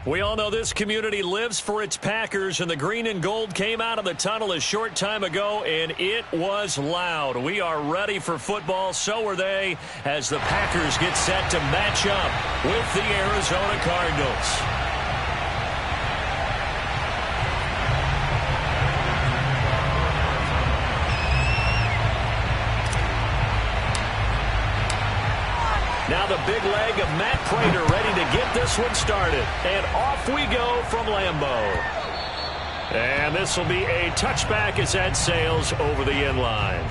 We all know this community lives for its Packers, and the green and gold came out of the tunnel a short time ago, and it was loud. We are ready for football. So are they, as the Packers get set to match up with the Arizona Cardinals. Now the big leg of Matt Pratt ready to get this one started. And off we go from Lambeau. And this will be a touchback as that sails over the end line.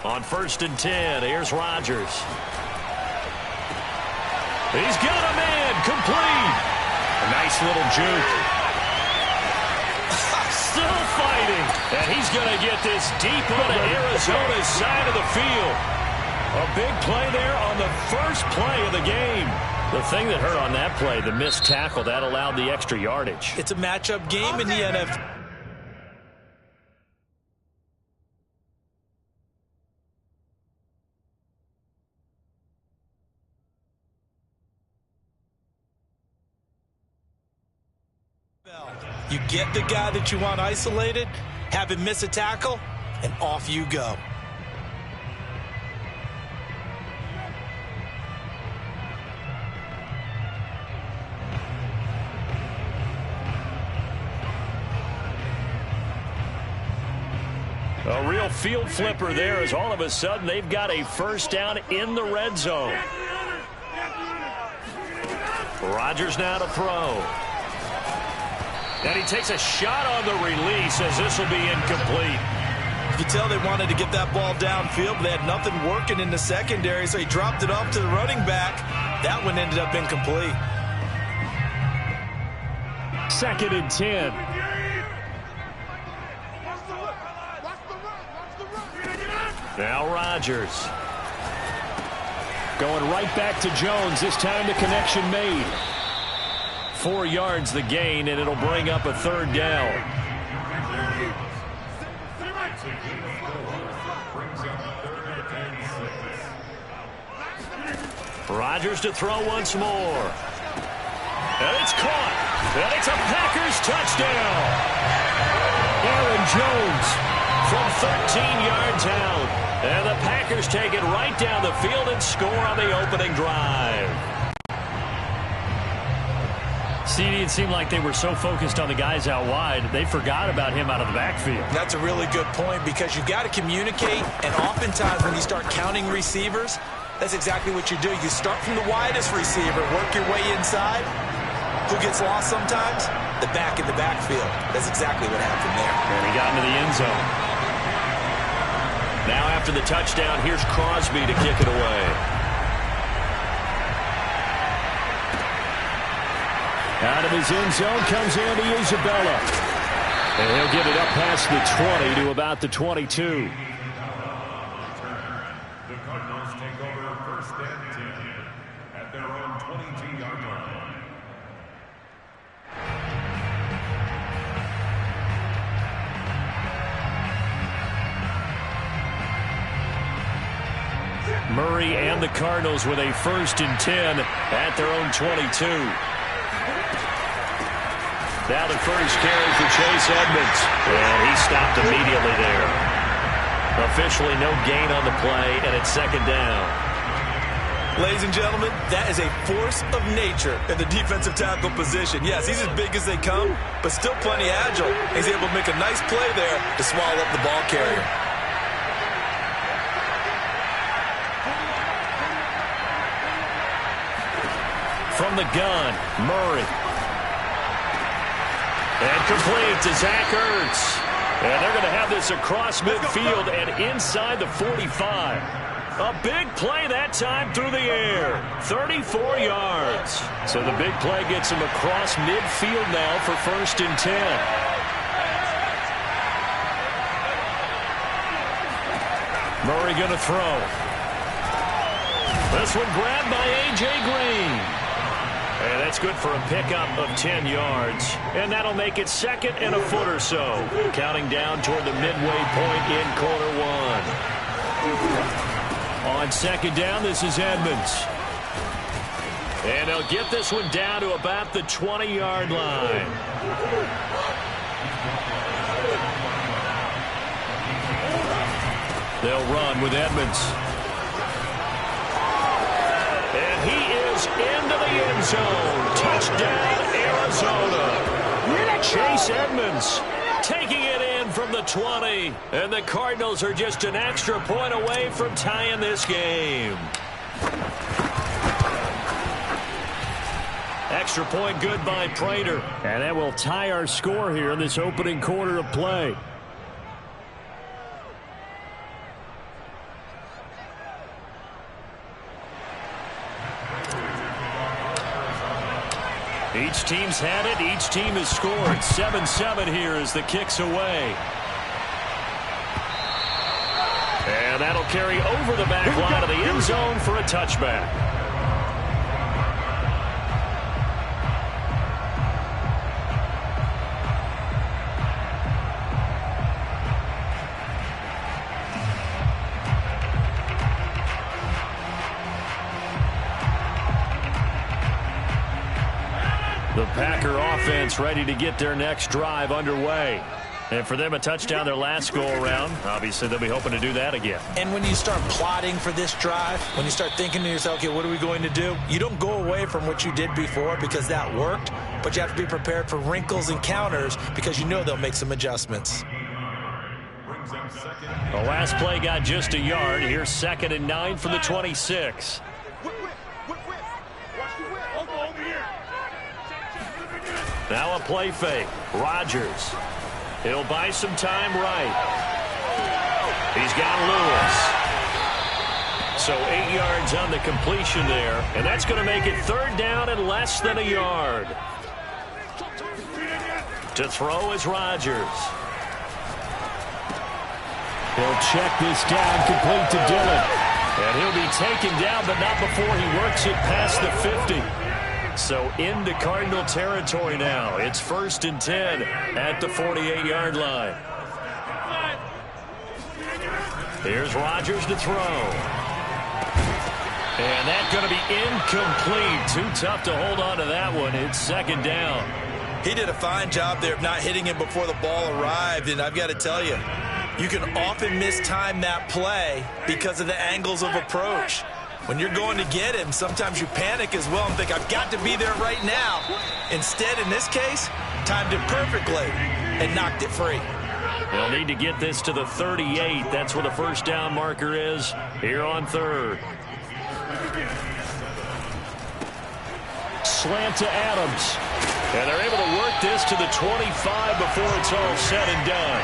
On 1st and 10, here's Rodgers. He's got a man, complete. A nice little juke. Still fighting. And he's going to get this deep onto Arizona's side of the field. A big play there on the first play of the game. The thing that hurt on that play, the missed tackle, that allowed the extra yardage. It's a matchup game in the NFL. You get the guy that you want isolated, have him miss a tackle, and off you go. A real field flipper there, as all of a sudden they've got a first down in the red zone. Rodgers now to throw. And he takes a shot on the release, as this will be incomplete. You can tell they wanted to get that ball downfield, but they had nothing working in the secondary, so he dropped it off to the running back. That one ended up incomplete. 2nd and 10. Now Rodgers. Going right back to Jones. This time the connection made. 4 yards the gain, and it'll bring up a 3rd down. Rodgers to throw once more. And it's caught. And it's a Packers touchdown. Aaron Jones from 13 yards out. And the Packers take it right down the field and score on the opening drive. CD, it seemed like they were so focused on the guys out wide, they forgot about him out of the backfield. That's a really good point, because you've got to communicate, and oftentimes when you start counting receivers, that's exactly what you do. You start from the widest receiver, work your way inside. Who gets lost sometimes? The back in the backfield. That's exactly what happened there. And he got into the end zone. Now after the touchdown, here's Crosby to kick it away. Out of his end zone comes Andy Isabella. And he'll get it up past the 20 to about the 22. The Cardinals take over 1st and 10 at their own 22-yard line. Murray and the Cardinals with a 1st and 10 at their own 22. Now the first carry for Chase Edmonds. And he stopped immediately there. Officially no gain on the play, and it's 2nd down. Ladies and gentlemen, that is a force of nature in the defensive tackle position. Yes, he's as big as they come, but still plenty agile. He's able to make a nice play there to swallow up the ball carrier. From the gun, Murray. And complete to Zach Ertz. And they're going to have this across midfield and inside the 45. A big play that time through the air. 34 yards. So the big play gets him across midfield now for 1st and 10. Murray going to throw. This one grabbed by A.J. Green. And that's good for a pickup of 10 yards. And that'll make it second and a foot or so. Counting down toward the midway point in quarter one. On second down, this is Edmonds. And they'll get this one down to about the 20-yard line. They'll run with Edmonds. And he is into the end zone. Touchdown, Arizona. Chase Edmonds taking it in from the 20. And the Cardinals are just an extra point away from tying this game. Extra point good by Prater. And that will tie our score here in this opening quarter of play. Each team's had it. Each team has scored. 7-7 here as the kick's away. And that'll carry over the back line of the end zone for a touchback. The Packer offense ready to get their next drive underway. And for them, a touchdown their last go-around. Obviously, they'll be hoping to do that again. And when you start plotting for this drive, when you start thinking to yourself, okay, what are we going to do? You don't go away from what you did before because that worked, but you have to be prepared for wrinkles and counters because you know they'll make some adjustments. The last play got just a yard. Here's 2nd and 9 from the 26. Now a play fake. Rodgers. He'll buy some time right. He's got Lewis. So 8 yards on the completion there. And that's going to make it 3rd down and less than a yard. To throw is Rodgers. He'll check this down, complete to Dillon. And he'll be taken down, but not before he works it past the 50. So into Cardinal territory now. It's 1st and 10 at the 48-yard line. Here's Rodgers to throw. And that's going to be incomplete. Too tough to hold on to that one. It's 2nd down. He did a fine job there of not hitting him before the ball arrived. And I've got to tell you, you can often mistime that play because of the angles of approach. When you're going to get him, sometimes you panic as well and think, I've got to be there right now. Instead, in this case, timed it perfectly and knocked it free. They'll need to get this to the 38. That's where the 1st down marker is here on 3rd. Slant to Adams. And they're able to work this to the 25 before it's all said and done.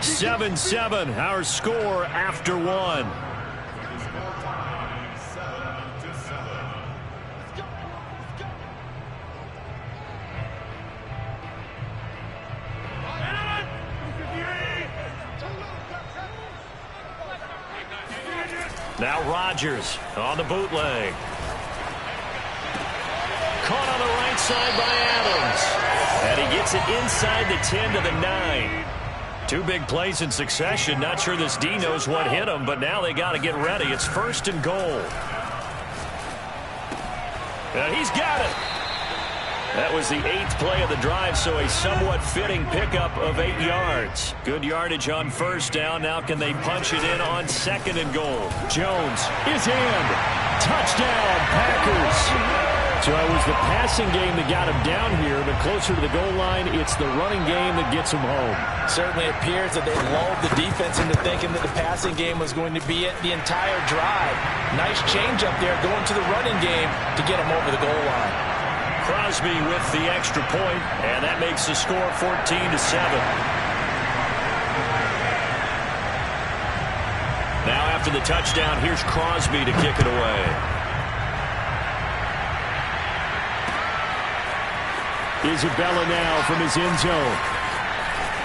7-7, our score after 1. Now Rodgers on the bootleg. Caught on the right side by Adams. And he gets it inside the 10 to the 9. 2 big plays in succession. Not sure this D knows what hit him, but now they got to get ready. It's 1st and goal. And he's got it. That was the 8th play of the drive, so a somewhat fitting pickup of 8 yards. Good yardage on 1st down. Now can they punch it in on 2nd and goal? Jones is in. Touchdown, Packers. So it was the passing game that got him down here, but closer to the goal line, it's the running game that gets him home. Certainly appears that they lulled the defense into thinking that the passing game was going to be it the entire drive. Nice change up there going to the running game to get him over the goal line. Crosby with the extra point, and that makes the score 14-7. Now after the touchdown, here's Crosby to kick it away. Isabella now from his end zone.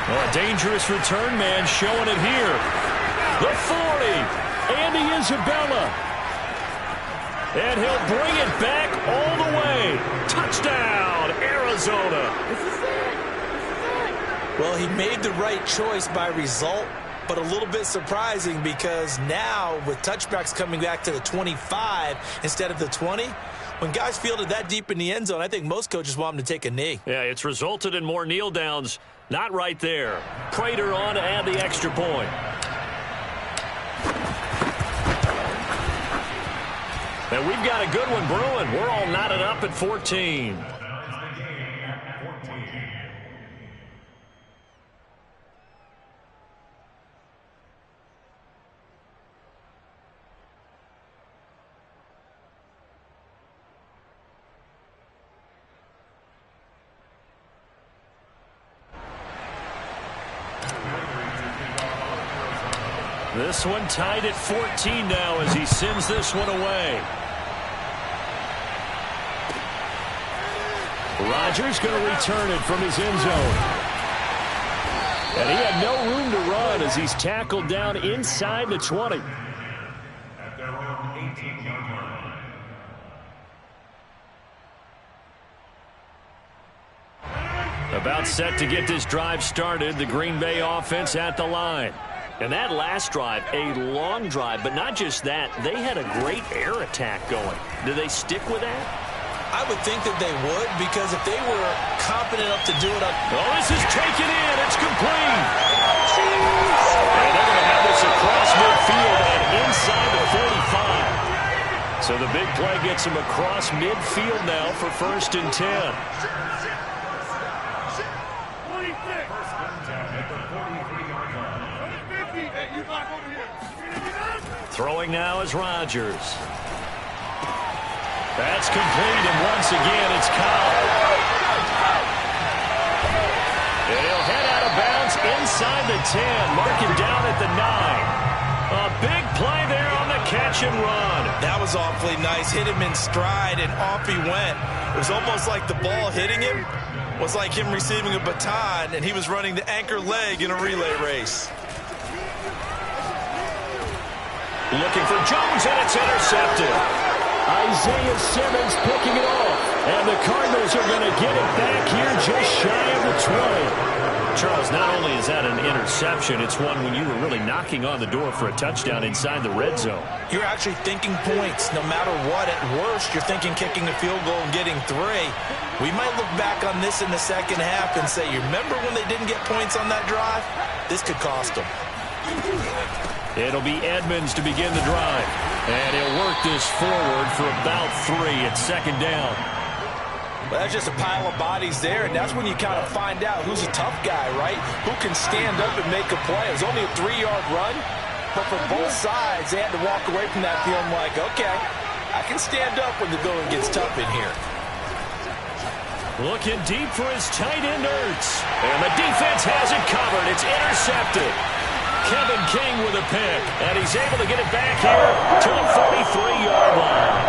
Oh, a dangerous return man showing it here. The 40. Andy Isabella. And he'll bring it back all the way. Touchdown, Arizona. Well, he made the right choice by result, but a little bit surprising because now with touchbacks coming back to the 25 instead of the 20, when guys fielded that deep in the end zone, I think most coaches want them to take a knee. Yeah, it's resulted in more kneel downs. Not right there. Prater on to add the extra point. And we've got a good one brewing. We're all knotted up at 14. This one tied at 14 now as he sends this one away. Rodgers going to return it from his end zone. And he had no room to run as he's tackled down inside the 20. At their own 18-yard line. About set to get this drive started. The Green Bay offense at the line. And that last drive, a long drive, but not just that. They had a great air attack going. Do they stick with that? I would think that they would, because if they were confident enough to do it up. Oh, this is taken in. It's complete. And they're going to have this across midfield and inside the 45. So the big play gets him across midfield now for 1st and 10. Throwing now is Rodgers. That's complete, and once again, it's Kyle. And he'll head out of bounds inside the 10, marking down at the 9. A big play there on the catch and run. That was awfully nice. Hit him in stride, and off he went. It was almost like the ball hitting him was like him receiving a baton, and he was running the anchor leg in a relay race. Looking for Jones, and it's intercepted. Isaiah Simmons picking it off. And the Cardinals are going to get it back here just shy of the 20. Charles, not only is that an interception, it's one when you were really knocking on the door for a touchdown inside the red zone. You're actually thinking points no matter what. At worst, you're thinking kicking a field goal and getting 3. We might look back on this in the second half and say, you remember when they didn't get points on that drive? This could cost them. It'll be Edmonds to begin the drive. And he'll work this forward for about 3 at 2nd down. Well, that's just a pile of bodies there, and that's when you kind of find out who's a tough guy, right? Who can stand up and make a play. It was only a 3-yard run, but for both sides, they had to walk away from that feeling like, okay, I can stand up when the going gets tough in here. Looking deep for his tight end, Ertz. And the defense has it covered. It's intercepted. Kevin King with a pick, and he's able to get it back here to the 43-yard line.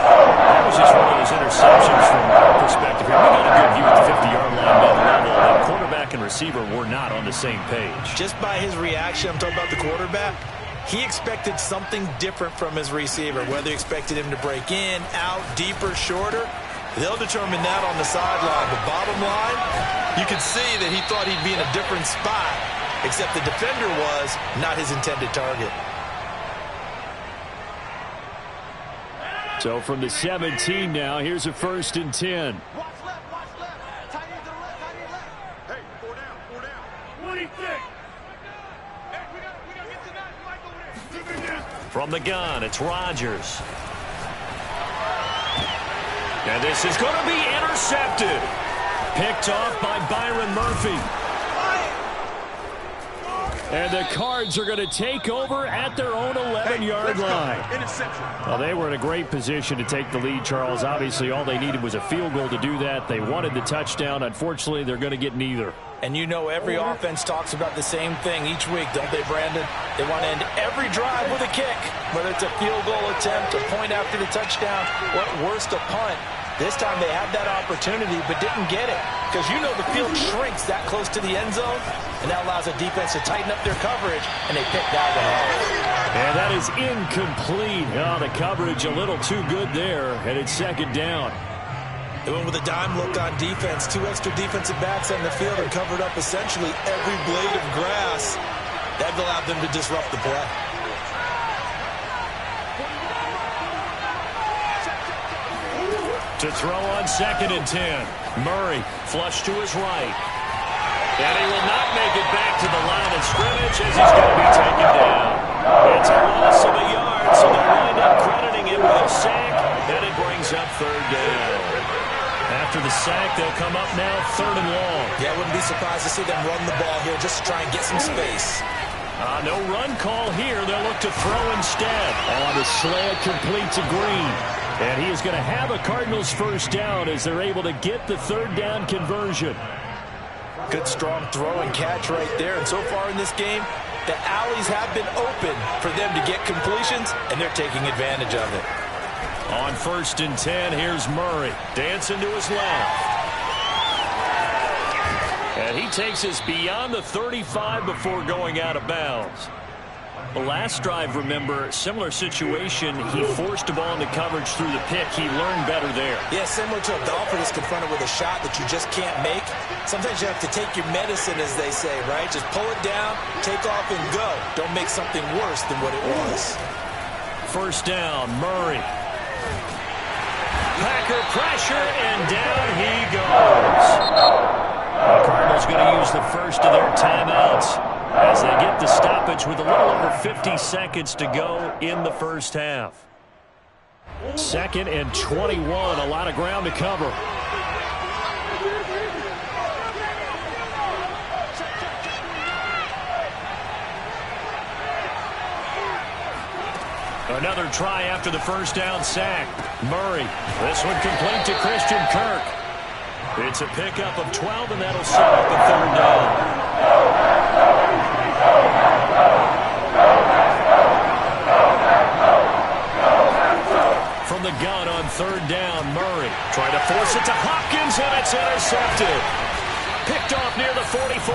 That was just one of those interceptions from our perspective here. We got a good view at the 50-yard line mid-level. The quarterback and receiver were not on the same page. Just by his reaction, I'm talking about the quarterback, he expected something different from his receiver, whether he expected him to break in, out, deeper, shorter. They'll determine that on the sideline. The bottom line, you could see that he thought he'd be in a different spot, except the defender was not his intended target. So from the 17 now, here's a 1st and 10. Watch left. Tight end to the left, tight end left. Hey, 4 down. What do you think? Hey, we gotta get to that. Mike over there. From the gun, it's Rodgers. And this is going to be intercepted. Picked off by Byron Murphy. And the Cards are going to take over at their own 11-yard line. Well, they were in a great position to take the lead, Charles. Obviously, all they needed was a field goal to do that. They wanted the touchdown. Unfortunately, they're going to get neither. And you know every offense talks about the same thing each week, don't they, Brandon? They want to end every drive with a kick, whether it's a field goal attempt, a point after the touchdown, or at worst, a punt. This time they had that opportunity but didn't get it, because you know the field shrinks that close to the end zone, and that allows the defense to tighten up their coverage, and they pick that one off. And that is incomplete. Oh, the coverage a little too good there, and it's second down. They went with a dime look on defense. 2 extra defensive backs on the field and covered up essentially every blade of grass. That allowed them to disrupt the play. To throw on 2nd and 10. Murray flush to his right. And he will not make it back to the line of scrimmage as he's going to be taken down. It's a loss of a yard, so they'll wind up crediting him with a sack, and it brings up 3rd down. After the sack, they'll come up now 3rd and long. Yeah, I wouldn't be surprised to see them run the ball here just to try and get some space. No run call here. They'll look to throw instead. The slant complete to Green. And he is going to have a Cardinals 1st down as they're able to get the 3rd down conversion. Good strong throw and catch right there. And so far in this game, the alleys have been open for them to get completions, and they're taking advantage of it. On 1st and 10, here's Murray. Dancing to his left. And he takes us beyond the 35 before going out of bounds. The last drive, remember, similar situation. He forced the ball into coverage through the pick. He learned better there. Yeah, similar to a golfer that's confronted with a shot that you just can't make. Sometimes you have to take your medicine, as they say, right? Just pull it down, take off, and go. Don't make something worse than what it was. 1st down, Murray. Packer pressure, and down he goes. The Cardinals going to use the first of their timeouts as they get the stoppage with a little over 50 seconds to go in the 1st half. 2nd and 21, a lot of ground to cover. Another try after the 1st down sack. Murray, this one complete to Christian Kirk. It's a pickup of 12, and that'll set up a 3rd down. From the gun on 3rd down, Murray trying to force it to Hopkins, and it's intercepted. Picked off near the 44.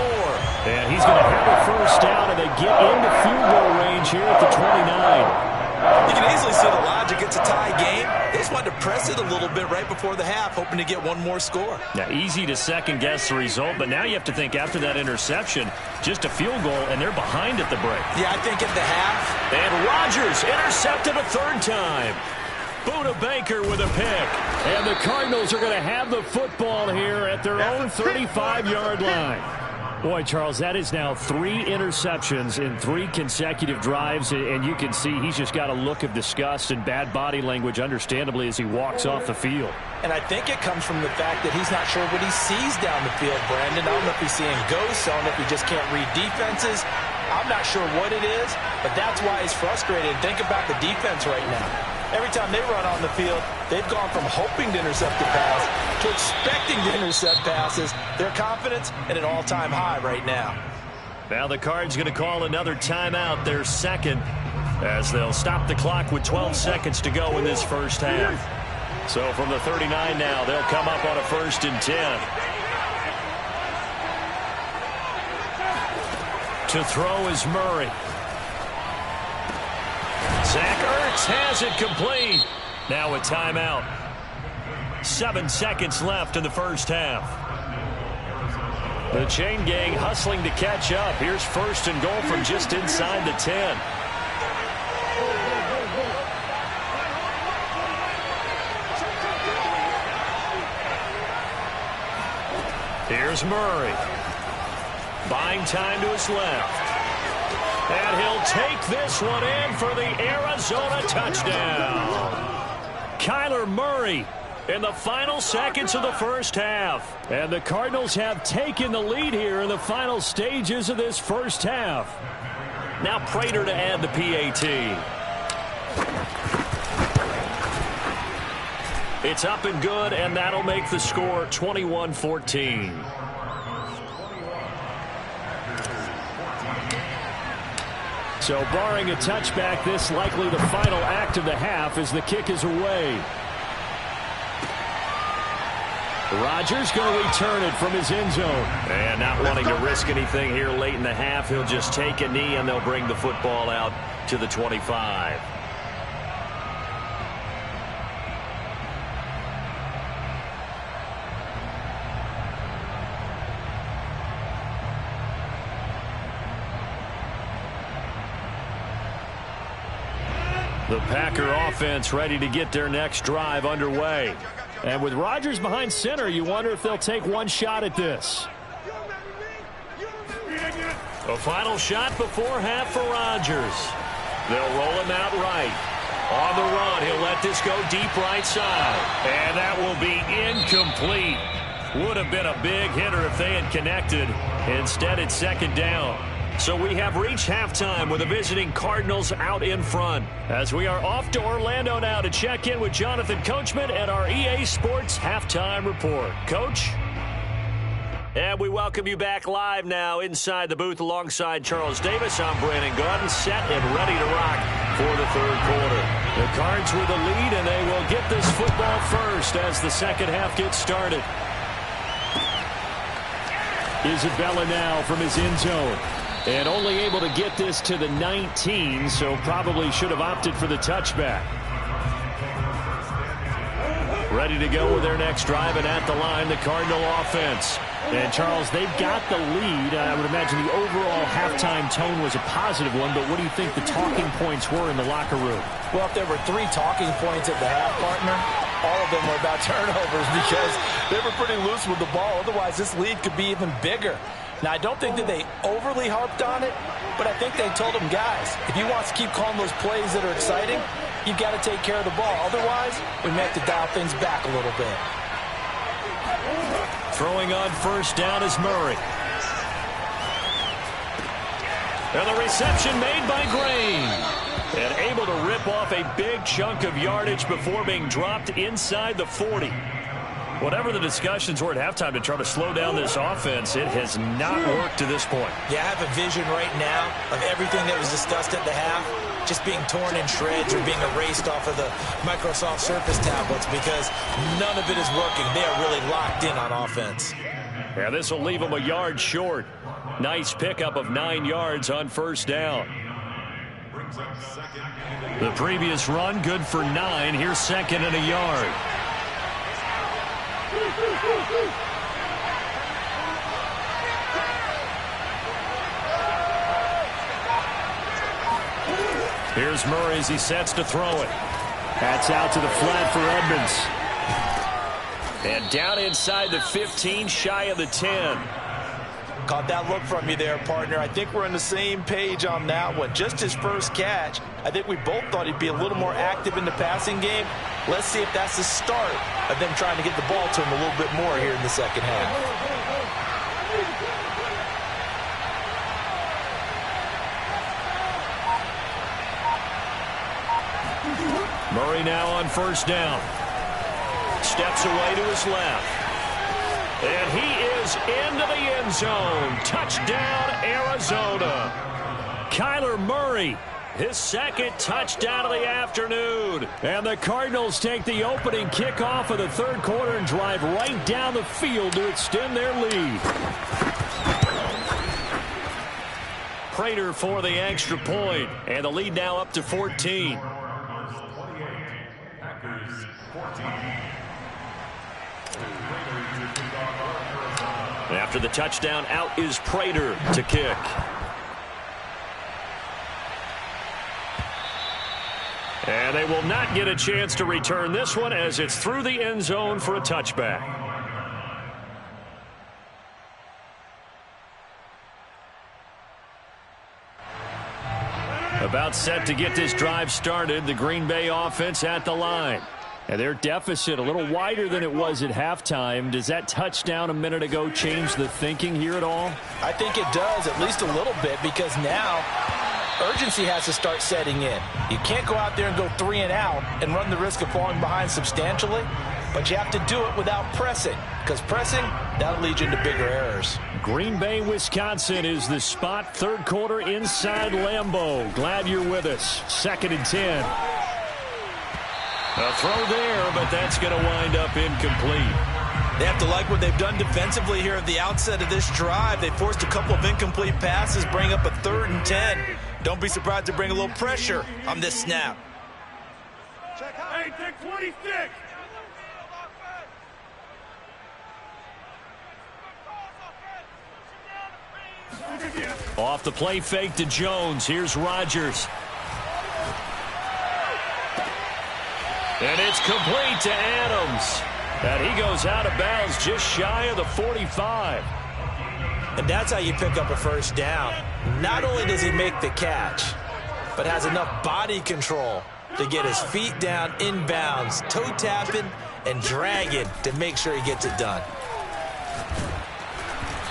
And he's going to have a 1st down, and they get into field goal range here at the 29. You can easily see the logic. It's a tie game. They just wanted to press it a little bit right before the half, hoping to get one more score. Now, easy to second-guess the result, but now you have to think after that interception, just a field goal, and they're behind at the break. Yeah, I think at the half. And Rodgers intercepted a 3rd time. Buda Baker with a pick. And the Cardinals are going to have the football here at their own 35-yard line. Boy, Charles, that is now 3 interceptions in 3 consecutive drives, and you can see he's just got a look of disgust and bad body language, understandably, as he walks off the field. And I think it comes from the fact that he's not sure what he sees down the field, Brandon. I don't know if he's seeing ghosts. I don't know if he just can't read defenses. I'm not sure what it is, but that's why he's frustrated. Think about the defense right now. Every time they run on the field, they've gone from hoping to intercept the pass to expecting to intercept passes. Their confidence at an all-time high right now. Now the Cards going to call another timeout, their 2nd, as they'll stop the clock with 12 seconds to go in this 1st half. So from the 39 now, they'll come up on a 1st and 10. To throw is Murray. Zach Ertz has it complete. Now a timeout. 7 seconds left in the 1st half. The chain gang hustling to catch up. Here's 1st and goal from just inside the 10. Here's Murray. Buying time to his left. And he'll take this one in for the Arizona touchdown. Kyler Murray in the final seconds of the 1st half. And the Cardinals have taken the lead here in the final stages of this 1st half. Now Prater to add the PAT. It's up and good, and that'll make the score 21-14. So barring a touchback, this likely the final act of the half as the kick is away. Rodgers going to return it from his end zone. And not wanting to risk anything here late in the half, he'll just take a knee and they'll bring the football out to the 25. The Packer offense ready to get their next drive underway. And with Rodgers behind center, you wonder if they'll take one shot at this. A final shot before half for Rodgers. They'll roll him out right. On the run, he'll let this go deep right side. And that will be incomplete. Would have been a big hitter if they had connected. Instead, it's second down. So we have reached halftime with the visiting Cardinals out in front. As we are off to Orlando now to check in with Jonathan Coachman and our EA Sports Halftime Report. Coach? And we welcome you back live now inside the booth alongside Charles Davis. I'm Brandon Gaudin, set and ready to rock for the third quarter. The Cards with the lead, and they will get this football first as the second half gets started. Isabella now from his end zone. And only able to get this to the 19, so probably should have opted for the touchback. Ready to go with their next drive, and at the line, the Cardinal offense. And, Charles, they've got the lead. I would imagine the overall halftime tone was a positive one, but what do you think the talking points were in the locker room? Well, if there were 3 talking points at the half, partner, all of them were about turnovers because they were pretty loose with the ball. Otherwise, this lead could be even bigger. Now, I don't think that they overly harped on it, but I think they told them, guys, if you want to keep calling those plays that are exciting, you've got to take care of the ball. Otherwise, we may have to dial things back a little bit. Throwing on first down is Murray. And the reception made by Grain. And able to rip off a big chunk of yardage before being dropped inside the 40. Whatever the discussions were at halftime to try to slow down this offense, it has not worked to this point. Yeah, I have a vision right now of everything that was discussed at the half just being torn in shreds or being erased off of the Microsoft Surface tablets because none of it is working. They are really locked in on offense. Yeah, this will leave them a yard short. Nice pickup of 9 yards on first down. The previous run, good for 9. Here's second and a yard. Here's Murray as he sets to throw it. That's out to the flat for Edmonds. And down inside the 15, shy of the 10. Caught that look from you there, partner. I think we're on the same page on that one. Just his first catch. I think we both thought he'd be a little more active in the passing game. Let's see if that's the start of them trying to get the ball to him a little bit more here in the second half. Murray now on first down. Steps away to his left. And he is into the end zone. Touchdown, Arizona. Kyler Murray, his second touchdown of the afternoon. And the Cardinals take the opening kickoff of the third quarter and drive right down the field to extend their lead. Prater for the extra point. And the lead now up to 14. After the touchdown, out is Prater to kick. And they will not get a chance to return this one as it's through the end zone for a touchback. About set to get this drive started, the Green Bay offense at the line. And their deficit a little wider than it was at halftime. Does that touchdown a minute ago change the thinking here at all? I think it does, at least a little bit, because now urgency has to start setting in. You can't go out there and go 3 and out and run the risk of falling behind substantially, but you have to do it without pressing, because pressing, that'll lead you into bigger errors. Green Bay, Wisconsin is the spot. Third quarter inside Lambeau. Glad you're with us. 2nd and 10. A throw there, but that's going to wind up incomplete. They have to like what they've done defensively here at the outset of this drive. They forced a couple of incomplete passes, bring up a 3rd and 10. Don't be surprised to bring a little pressure on this snap. Hey, take 26. Off the play fake to Jones. Here's Rodgers. And it's complete to Adams. And he goes out of bounds just shy of the 45. And that's how you pick up a first down. Not only does he make the catch, but has enough body control to get his feet down inbounds, toe tapping and dragging to make sure he gets it done.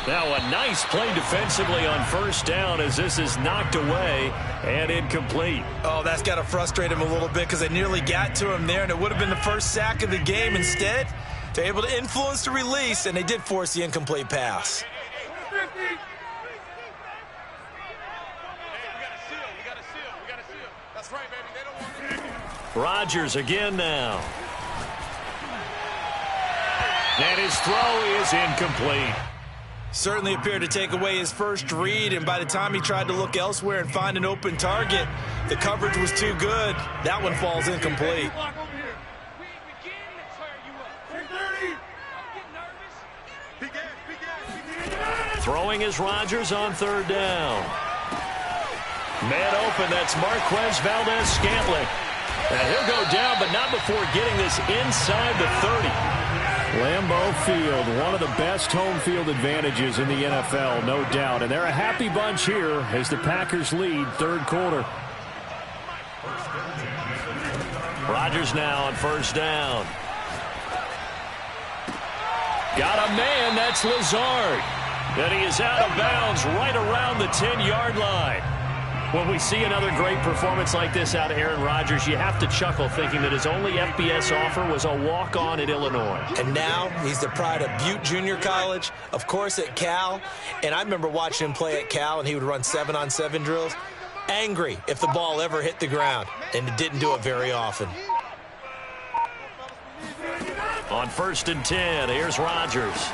Now a nice play defensively on first down as this is knocked away and incomplete. Oh, that's got to frustrate him a little bit because they nearly got to him there, and it would have been the first sack of the game. Instead, they're able to influence the release, and they did force the incomplete pass. Rodgers again now. And his throw is incomplete. Certainly appeared to take away his first read, and by the time he tried to look elsewhere and find an open target, the coverage was too good. That one falls incomplete. Throwing is Rodgers on 3rd down. Man open, that's Marquez Valdez-Scantling. And he'll go down, but not before getting this inside the 30. Lambeau Field, one of the best home field advantages in the NFL, no doubt. And they're a happy bunch here as the Packers lead 3rd quarter. Rodgers now on 1st down. Got a man, that's Lazard. And he is out of bounds right around the 10-yard line. When we see another great performance like this out of Aaron Rodgers, you have to chuckle thinking that his only FBS offer was a walk-on at Illinois. And now he's the pride of Butte Junior College, of course at Cal. And I remember watching him play at Cal, and he would run 7-on-7 drills. Angry if the ball ever hit the ground, and it didn't do it very often. On 1st and 10, here's Rodgers.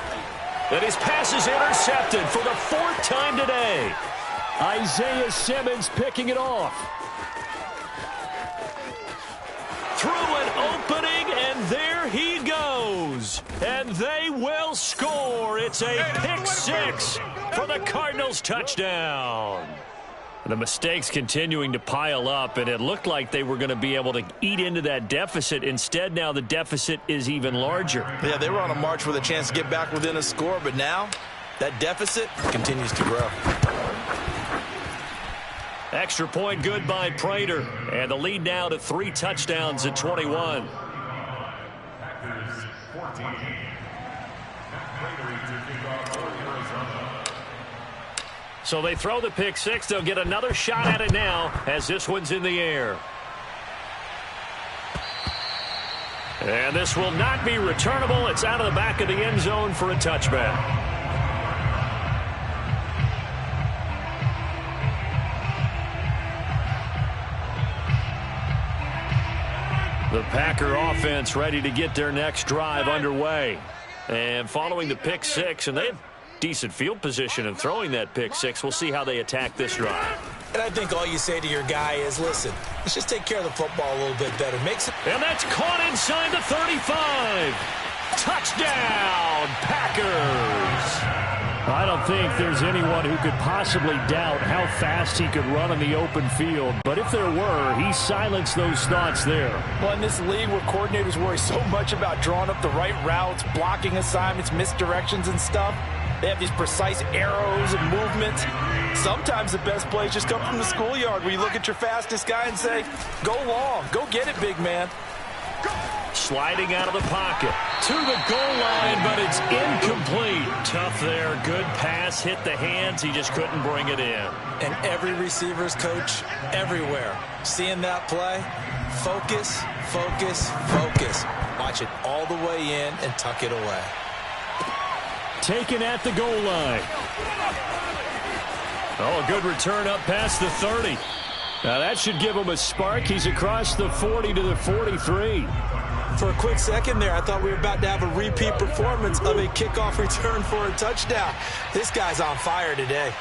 And his pass is intercepted for the 4th time today. Isaiah Simmons picking it off. Through an opening, and there he goes. And they will score. It's a pick 6 for the Cardinals touchdown. The mistakes continuing to pile up, and it looked like they were going to be able to eat into that deficit. Instead, now the deficit is even larger. Yeah, they were on a march with a chance to get back within a score, but now that deficit continues to grow. Extra point good by Prater. And the lead now to 3 touchdowns at 21. Packers 14. Prater to kick off for Arizona. So they throw the pick 6. They'll get another shot at it now as this one's in the air. And this will not be returnable. It's out of the back of the end zone for a touchback. The Packer offense ready to get their next drive underway. And following the pick 6, and they have decent field position in throwing that pick 6. We'll see how they attack this drive. And I think all you say to your guy is, listen, let's just take care of the football a little bit better. And that's caught inside the 35. Touchdown, Packers. I don't think there's anyone who could possibly doubt how fast he could run on the open field. But if there were, he silenced those thoughts there. Well, in this league where coordinators worry so much about drawing up the right routes, blocking assignments, misdirections and stuff, they have these precise arrows and movements. Sometimes the best plays just come from the schoolyard where you look at your fastest guy and say, go long, go get it, big man. Sliding out of the pocket to the goal line, but it's incomplete. Tough there. Good pass, hit the hands. He just couldn't bring it in. And every receiver's coach everywhere, seeing that play, focus, focus, focus. Watch it all the way in and tuck it away. Taken at the goal line. Oh, a good return up past the 30. Now that should give him a spark. He's across the 40 to the 43. For a quick second there, I thought we were about to have a repeat performance of a kickoff return for a touchdown. This guy's on fire today.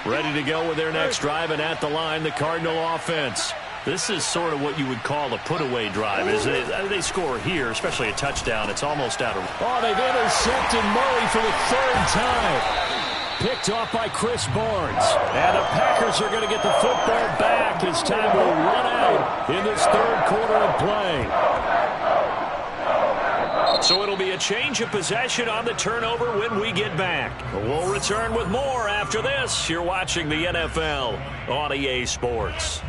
Ready to go with their next drive, and at the line, the Cardinal offense. This is sort of what you would call a put-away drive. As they score here, especially a touchdown, it's almost out of... Oh, they've intercepted Murray for the third time. Picked off by Chris Barnes. And the Packers are going to get the football back as time will run out in this third quarter of play. So it'll be a change of possession on the turnover when we get back. We'll return with more after this. You're watching the NFL on EA Sports.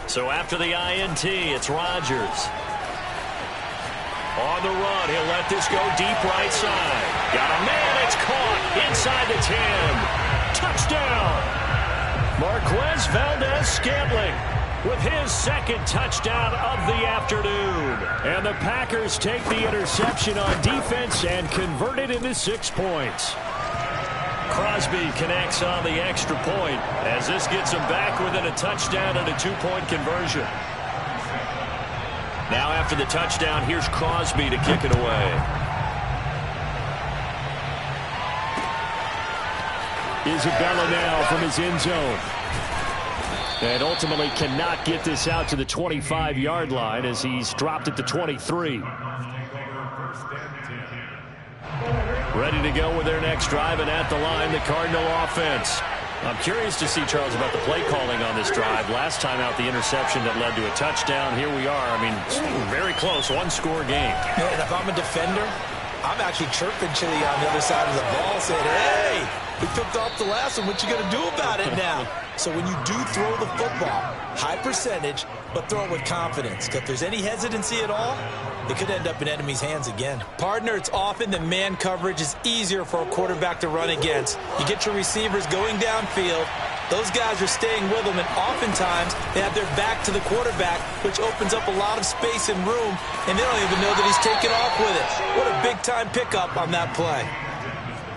So after the INT, it's Rodgers. On the run, he'll let this go deep right side. Got a man, it's caught inside the 10. Touchdown! Marquez Valdez-Scantling with his second touchdown of the afternoon. And the Packers take the interception on defense and convert it into 6 points. Crosby connects on the extra point as this gets him back within a touchdown and a 2-point conversion. Now after the touchdown, here's Crosby to kick it away. Isabella now from his end zone. And ultimately cannot get this out to the 25-yard line as he's dropped at the 23. Ready to go with their next drive, and at the line, the Cardinal offense. I'm curious to see, Charles, about the play calling on this drive. Last time out, the interception that led to a touchdown. Here we are. I mean, very close, one-score game. And if I'm a defender, I'm actually chirping Chili on the other side of the ball, saying, hey, we picked off the last one. What you going to do about it now? So when you do throw the football, high percentage, but throw it with confidence. Because if there's any hesitancy at all, it could end up in enemy's hands again. Partner, it's often the man coverage is easier for a quarterback to run against. You get your receivers going downfield. Those guys are staying with them, and oftentimes they have their back to the quarterback, which opens up a lot of space and room, and they don't even know that he's taken off with it. What a big-time pickup on that play.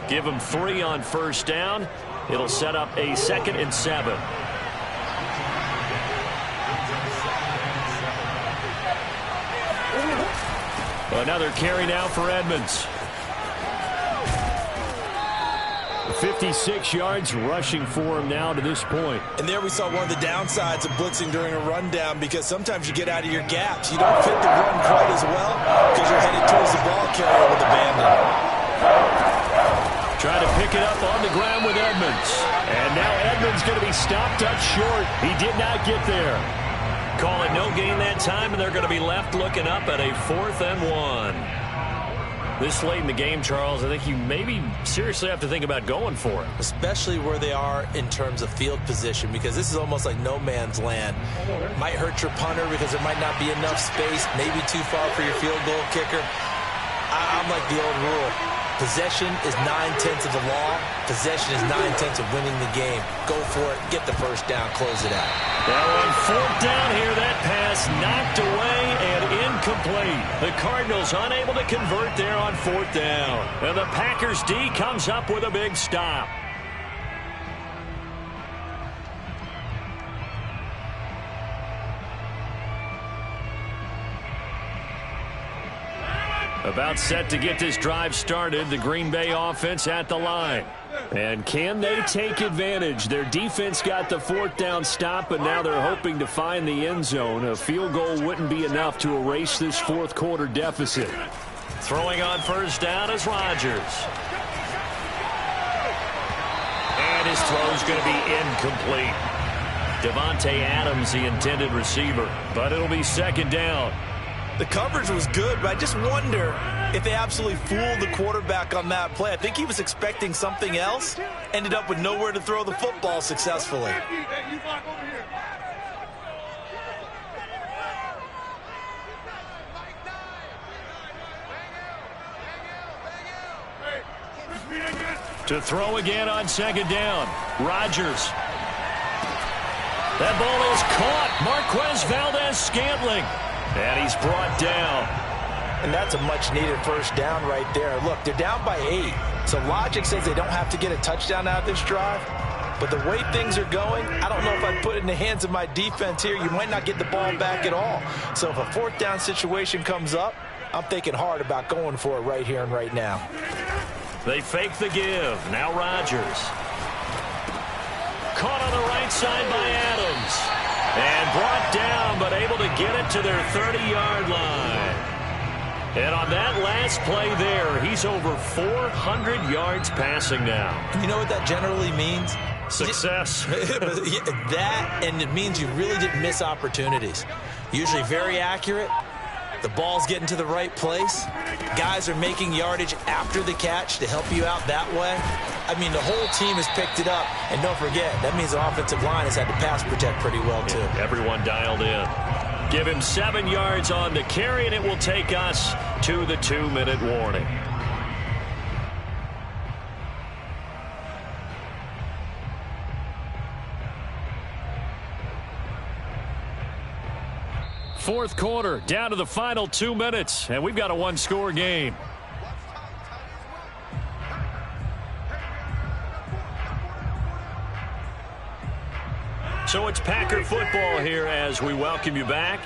Give him 3 on first down. It'll set up a 2nd and 7. Another carry now for Edmonds. 56 yards rushing for him now to this point. And there we saw one of the downsides of blitzing during a rundown, because sometimes you get out of your gaps. You don't fit the run quite as well because you're headed towards the ball carrier with abandon. Trying to pick it up on the ground with Edmonds. And now Edmonds going to be stopped up short. He did not get there. Call it no gain that time, and they're going to be left looking up at a 4th and 1. This late in the game, Charles, I think you maybe seriously have to think about going for it. Especially where they are in terms of field position, because this is almost like no man's land. Might hurt your punter because there might not be enough space, maybe too far for your field goal kicker. I'm like the old rule. Possession is 9/10 of the law. Possession is 9/10 of winning the game. Go for it. Get the first down. Close it out. Now on 4th down here, that pass knocked away and incomplete. The Cardinals unable to convert there on 4th down. And the Packers D comes up with a big stop. About set to get this drive started, the Green Bay offense at the line. And can they take advantage? Their defense got the 4th down stop, but now they're hoping to find the end zone. A field goal wouldn't be enough to erase this 4th quarter deficit. Throwing on first down is Rodgers. And his throw's going to be incomplete. Devontae Adams, the intended receiver, but it'll be 2nd down. The coverage was good, but I just wonder if they absolutely fooled the quarterback on that play. I think he was expecting something else, ended up with nowhere to throw the football successfully. To throw again on 2nd down, Rodgers. That ball is caught. Marquez Valdez-Scantling. And he's brought down. And that's a much-needed first down right there. Look, they're down by 8. So logic says they don't have to get a touchdown out of this drive. But the way things are going, I don't know if I'd put it in the hands of my defense here. You might not get the ball back at all. So if a fourth down situation comes up, I'm thinking hard about going for it right here and right now. They fake the give. Now Rodgers. Caught on the right side by Adams. And brought down, but able to get it to their 30-yard line. And on that last play there, he's over 400 yards passing now. You know what that generally means? Success. That, and it means you really didn't miss opportunities. Usually very accurate. The ball's getting to the right place. Guys are making yardage after the catch to help you out that way. I mean, the whole team has picked it up. And don't forget, that means the offensive line has had to pass protect pretty well, too. Yeah, everyone dialed in. Give him 7 yards on the carry, and it will take us to the 2-minute warning. Fourth quarter, down to the final 2 minutes, and we've got a one-score game. So it's Packer football here as we welcome you back.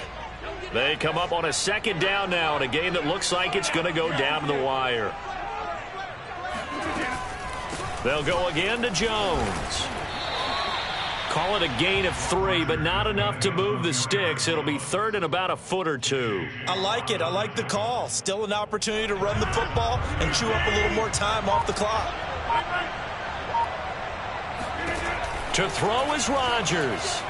They come up on a second down now in a game that looks like it's going to go down to the wire. They'll go again to Jones. Call it a gain of 3, but not enough to move the sticks. It'll be third and about a foot or two. I like it. I like the call. Still an opportunity to run the football and chew up a little more time off the clock. To throw is Rodgers.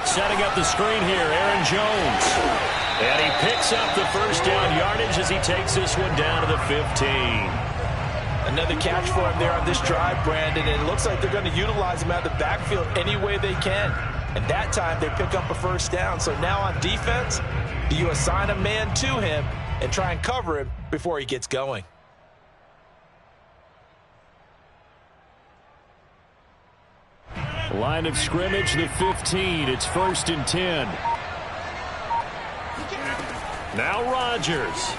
Setting up the screen here, Aaron Jones. And he picks up the first down yardage as he takes this one down to the 15. Another catch for him there on this drive, Brandon, and it looks like they're going to utilize him out of the backfield any way they can. And that time they pick up a first down. So now on defense, do you assign a man to him and try and cover him before he gets going? Line of scrimmage, the 15. It's 1st and 10. Now Rodgers.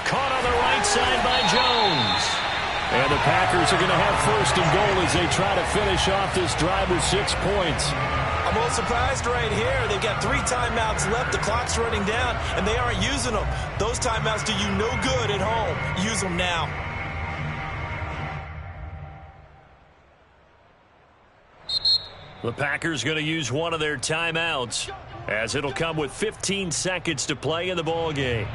Caught on the right side by Jones. And the Packers are going to have 1st and goal as they try to finish off this drive with 6 points. I'm a little surprised right here. They've got 3 timeouts left. The clock's running down, and they aren't using them. Those timeouts do you no good at home. Use them now. The Packers going to use one of their timeouts as it'll come with 15 seconds to play in the ball game.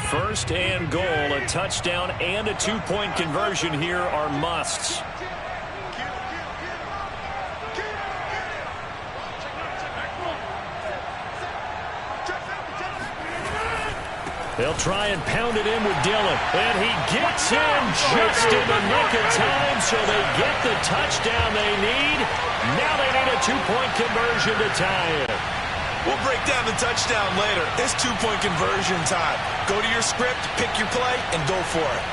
1st and goal, a touchdown and a 2-point conversion here are musts. They'll try and pound it in with Dillon. And he gets in just in the nick of time, so they get the touchdown they need. Now they need a 2-point conversion to tie it. We'll break down the touchdown later. It's 2-point conversion time. Go to your script, pick your play, and go for it.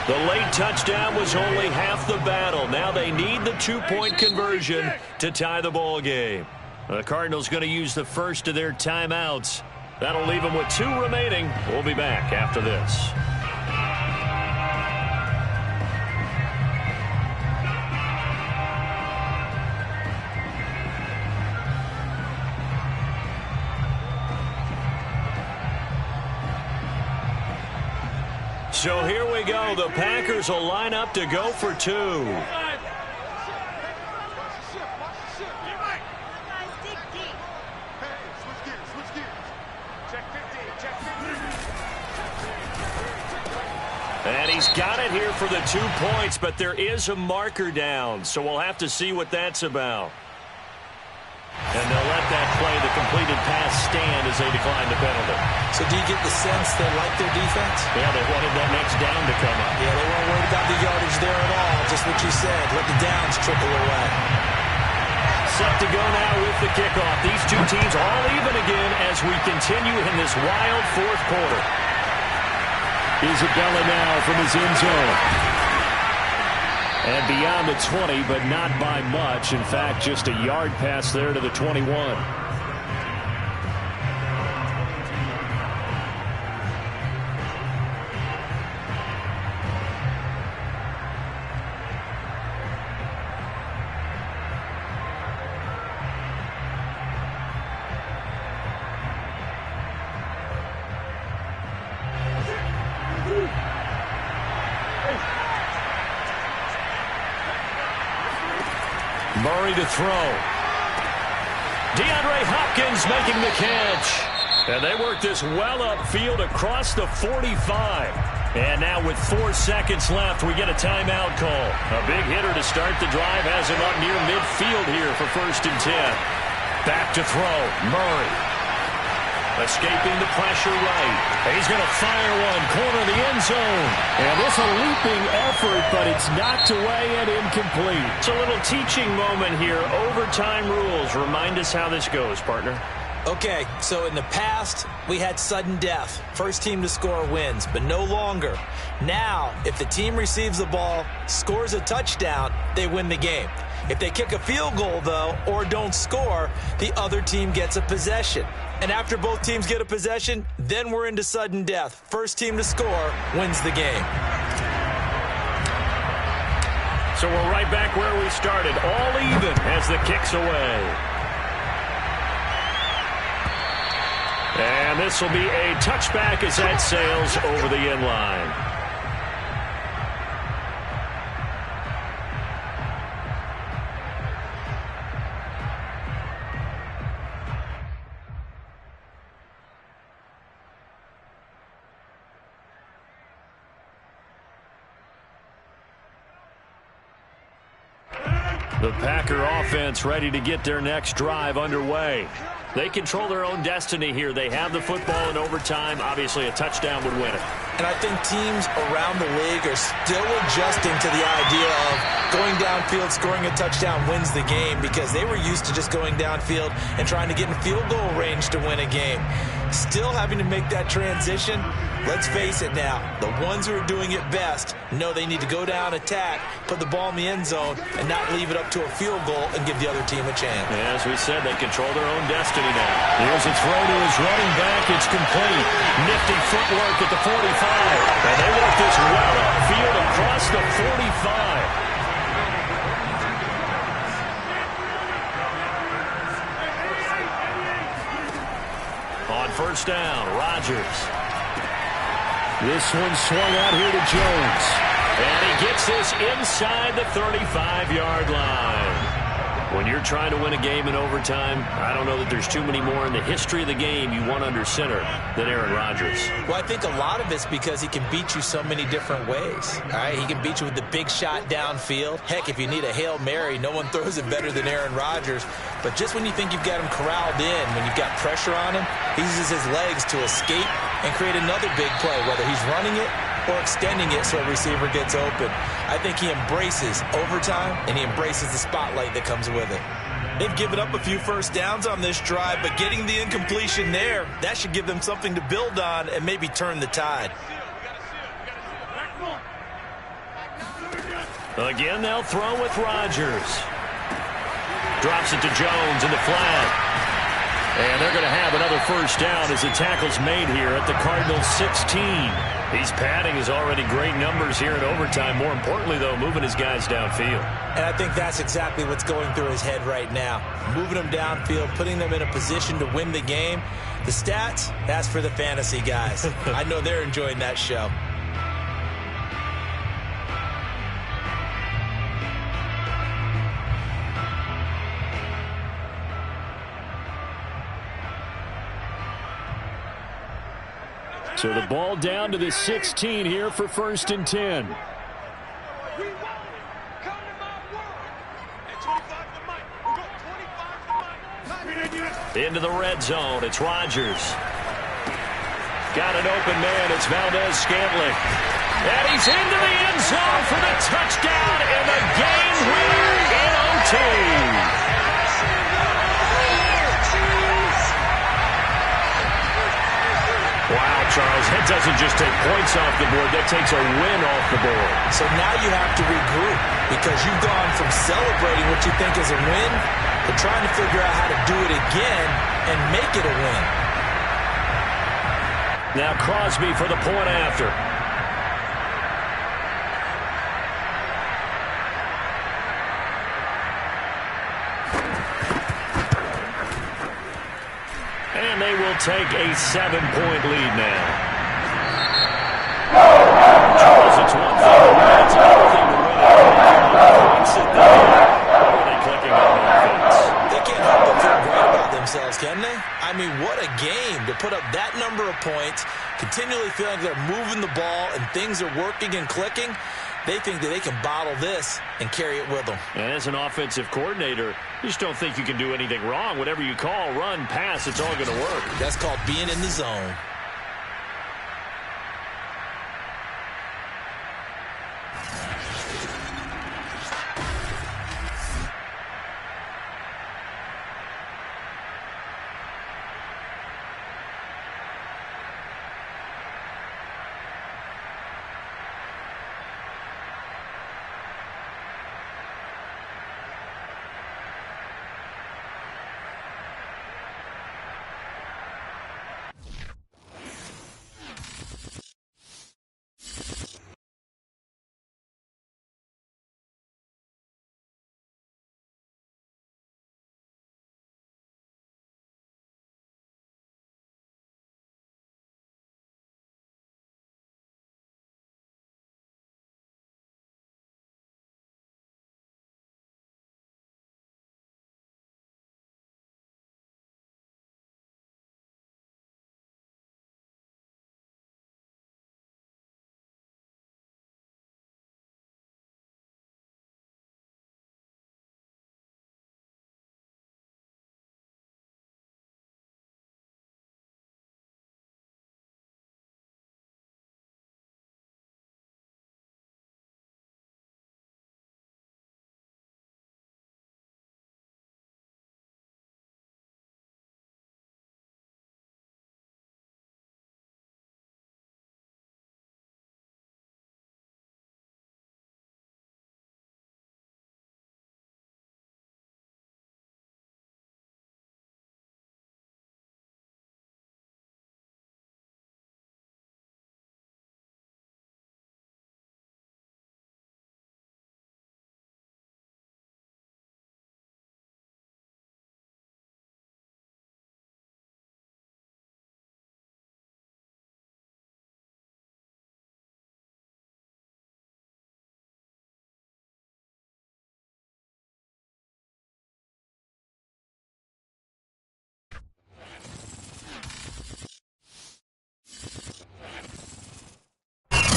The late touchdown was only half the battle. Now they need the 2-point conversion to tie the ball game. The Cardinals going to use the first of their timeouts. That'll leave them with 2 remaining. We'll be back after this. So here we go. The Packers will line up to go for 2. And he's got it here for the 2 points, but there is a marker down, so we'll have to see what that's about. And they'll let that play, the completed pass, stand as they decline the penalty. So do you get the sense they like their defense? Yeah, they wanted that next down to come up. Yeah, they weren't worried about the yardage there at all. Just what you said. Let the downs trickle away. Set to go now with the kickoff. These 2 teams all even again as we continue in this wild 4th quarter. Isabella now from his end zone. And beyond the 20, but not by much. In fact, just a yard pass there to the 21. Murray to throw. DeAndre Hopkins making the catch. And they work this well upfield across the 45. And now with 4 seconds left, we get a timeout call. A big hitter to start the drive has him up near midfield here for 1st and 10. Back to throw. Murray. Escaping the pressure right. He's going to fire one. Corner of the end zone. And it's a leaping effort, but it's knocked away and incomplete. It's a little teaching moment here. Overtime rules. Remind us how this goes, partner. Okay, so in the past, we had sudden death. First team to score wins, but no longer. Now, if the team receives the ball, scores a touchdown, they win the game. If they kick a field goal, though, or don't score, the other team gets a possession. And after both teams get a possession, then we're into sudden death. First team to score wins the game. So we're right back where we started, all even as the kick's away. And this will be a touchback as that sails over the end line. The Packer offense ready to get their next drive underway. They control their own destiny here. They have the football in overtime. Obviously, a touchdown would win it. And I think teams around the league are still adjusting to the idea of going downfield, scoring a touchdown wins the game, because they were used to just going downfield and trying to get in field goal range to win a game. Still having to make that transition. Let's face it now, the ones who are doing it best know they need to go down, attack, put the ball in the end zone, and not leave it up to a field goal and give the other team a chance. As we said, they control their own destiny now. Here's a throw to his running back. It's complete. Nifty footwork at the 45. And they work this well upfield across the 45. On 1st down, Rodgers. This one swung out here to Jones. And he gets this inside the 35-yard line. When you're trying to win a game in overtime, I don't know that there's too many more in the history of the game you want under center than Aaron Rodgers. Well, I think a lot of it's because he can beat you so many different ways. All right, he can beat you with the big shot downfield. Heck, if you need a Hail Mary, no one throws it better than Aaron Rodgers. But just when you think you've got him corralled in, when you've got pressure on him, he uses his legs to escape and create another big play, whether he's running it or extending it so a receiver gets open. I think he embraces overtime, and he embraces the spotlight that comes with it. They've given up a few first downs on this drive, but getting the incompletion there, that should give them something to build on and maybe turn the tide. Again, they'll throw with Rodgers. Drops it to Jones in the flat. And they're going to have another first down as the tackle's made here at the Cardinals' 16. He's padding his already great numbers here in overtime. More importantly, though, moving his guys downfield. And I think that's exactly what's going through his head right now. Moving them downfield, putting them in a position to win the game. The stats, that's for the fantasy guys. I know they're enjoying that show. So the ball down to the 16 here for 1st and 10. Into the red zone. It's Rodgers. Got an open man. It's Valdez-Scantling. And he's into the end zone for the touchdown and the game winner in OT. Wow, Charles, that doesn't just take points off the board. That takes a win off the board. So now you have to regroup because you've gone from celebrating what you think is a win to trying to figure out how to do it again and make it a win. Now Crosby for the point after. And they will take a 7-point lead now. Charles, it's one thing to win, it's another thing to win it. Points it there. How are they clicking on offense? They can't help but feel great about themselves, can they? I mean, what a game to put up that number of points, continually feeling they're moving the ball and things are working and clicking. They think that they can bottle this and carry it with them. And as an offensive coordinator, you just don't think you can do anything wrong. Whatever you call, run, pass, it's all going to work. That's called being in the zone.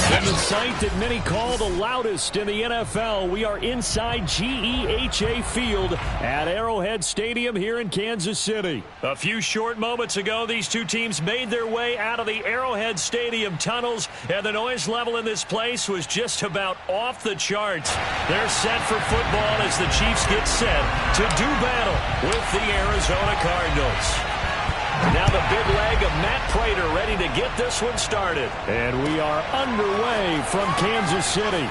In the site that many call the loudest in the NFL, we are inside GEHA Field at Arrowhead Stadium here in Kansas City. A few short moments ago, these two teams made their way out of the Arrowhead Stadium tunnels, and the noise level in this place was just about off the charts. They're set for football as the Chiefs get set to do battle with the Arizona Cardinals. Now the big leg of Matt Pratt ready to get this one started. And we are underway from Kansas City.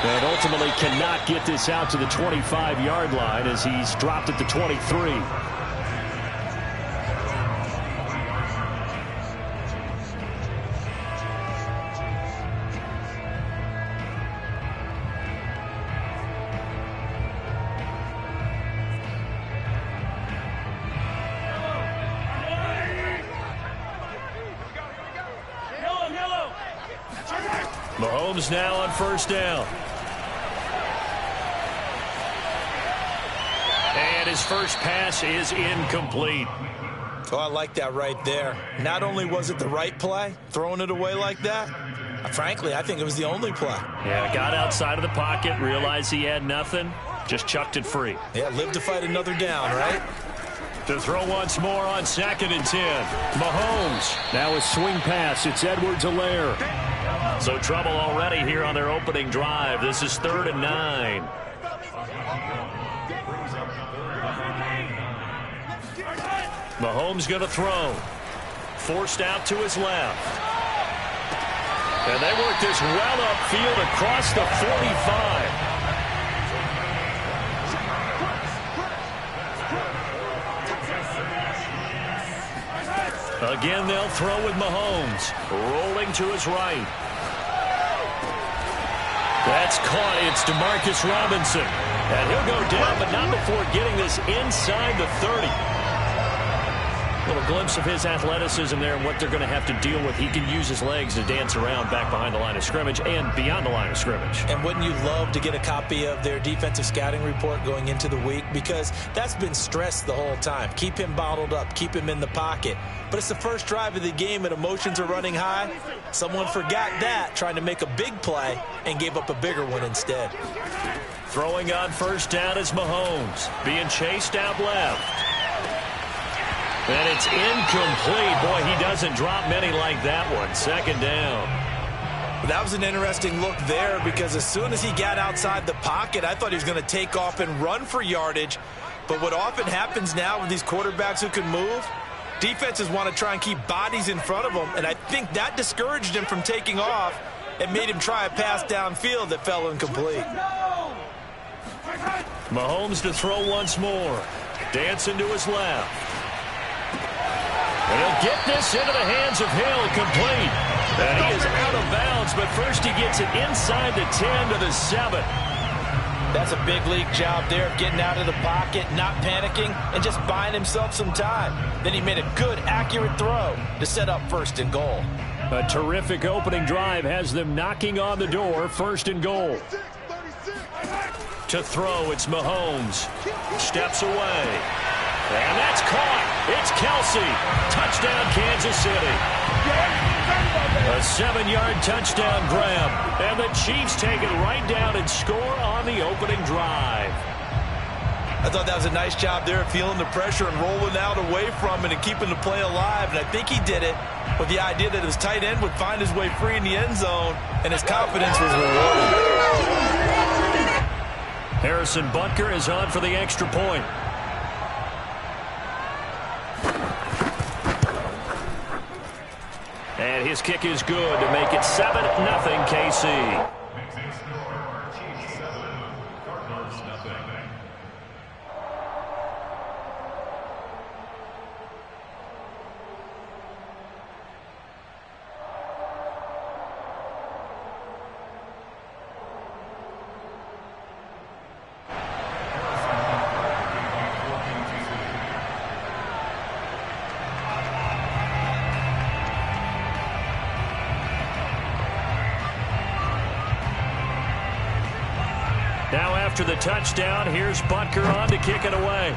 And ultimately cannot get this out to the 25-yard line as he's dropped at the 23. Mahomes now on first down. And his first pass is incomplete. Oh, I like that right there. Not only was it the right play, throwing it away like that, frankly, I think it was the only play. Yeah, got outside of the pocket, realized he had nothing, just chucked it free. Yeah, live to fight another down, right? To throw once more on 2nd and 10. Mahomes. Now a swing pass. It's Edwards-Helaire. So trouble already here on their opening drive. This is 3rd and 9. Mahomes going to throw. forced out to his left. And they work this well upfield across the 45. Again, they'll throw with Mahomes. Rolling to his right. That's caught. It's Demarcus Robinson. And he'll go down, but not before getting this inside the 30. Little glimpse of his athleticism there and what they're going to have to deal with. He can use his legs to dance around back behind the line of scrimmage and beyond the line of scrimmage. And wouldn't you love to get a copy of their defensive scouting report going into the week? Because that's been stressed the whole time. Keep him bottled up. Keep him in the pocket. But it's the first drive of the game and emotions are running high. Someone forgot that, trying to make a big play, and gave up a bigger one instead. Throwing on first down is Mahomes. Being chased out left. And it's incomplete. Boy, he doesn't drop many like that one. Second down. That was an interesting look there because as soon as he got outside the pocket, I thought he was going to take off and run for yardage. But what often happens now with these quarterbacks who can move, defenses want to try and keep bodies in front of them, and I think that discouraged him from taking off and made him try a pass downfield that fell incomplete. Mahomes to throw once more. Dancing to his left. And he'll get this into the hands of Hill, complete. And he is out of bounds, but first he gets it inside the 10 to the 7. That's a big league job there of getting out of the pocket, not panicking, and just buying himself some time. Then he made a good, accurate throw to set up first and goal. A terrific opening drive has them knocking on the door, first and goal. To throw, it's Mahomes. Steps away. And that's caught. It's Kelsey. Touchdown, Kansas City. A 7-yard touchdown grab. And the Chiefs take it right down and score on the opening drive. I thought that was a nice job there of feeling the pressure and rolling out away from it and keeping the play alive. And I think he did it with the idea that his tight end would find his way free in the end zone, and his confidence was rewarded. Harrison Butker is on for the extra point. And his kick is good to make it 7-0 KC. Now after the touchdown, here's Butker on to kick it away.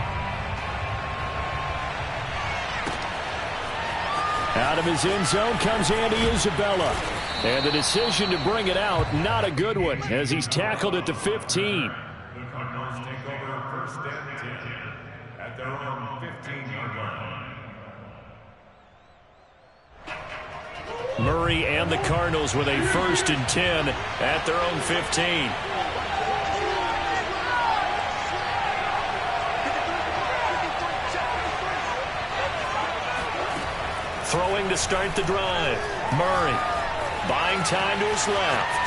Out of his end zone comes Andy Isabella. And the decision to bring it out, not a good one, as he's tackled at the 15. The Cardinals take over first and 10 at their own 15-yard line. Murray and the Cardinals with a 1st and 10 at their own 15. Throwing to start the drive. Murray buying time to his left.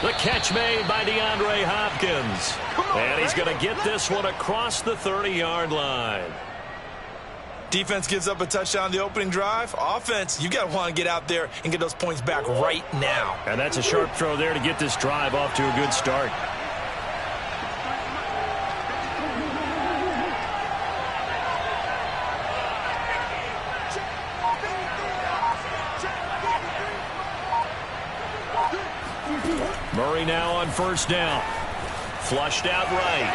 The catch made by DeAndre Hopkins. And he's going to get this one across the 30-yard line. Defense gives up a touchdown on the opening drive. Offense, you got to want to get out there and get those points back right now. And that's a sharp throw there to get this drive off to a good start. Murray now on first down. Flushed out right.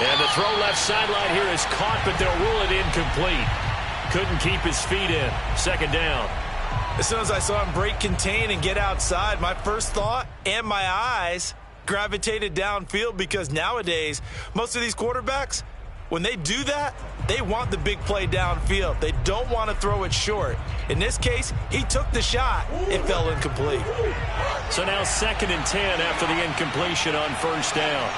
And the throw left sideline here is caught, but they'll rule it incomplete. Couldn't keep his feet in. Second down. As soon as I saw him break contain and get outside, my first thought and my eyes gravitated downfield, because nowadays, most of these quarterbacks, when they do that, they want the big play downfield. They don't want to throw it short. In this case, he took the shot. It fell incomplete. So now 2nd and 10 after the incompletion on first down.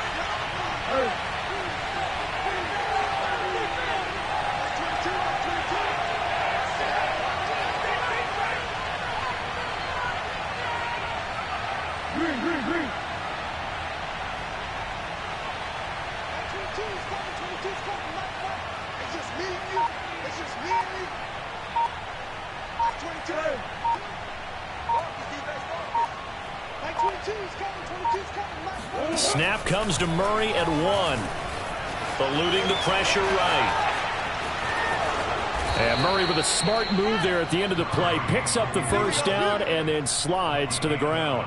Snap comes to Murray at 1. Eluding the pressure right. And Murray with a smart move there at the end of the play. Picks up the first down and then slides to the ground.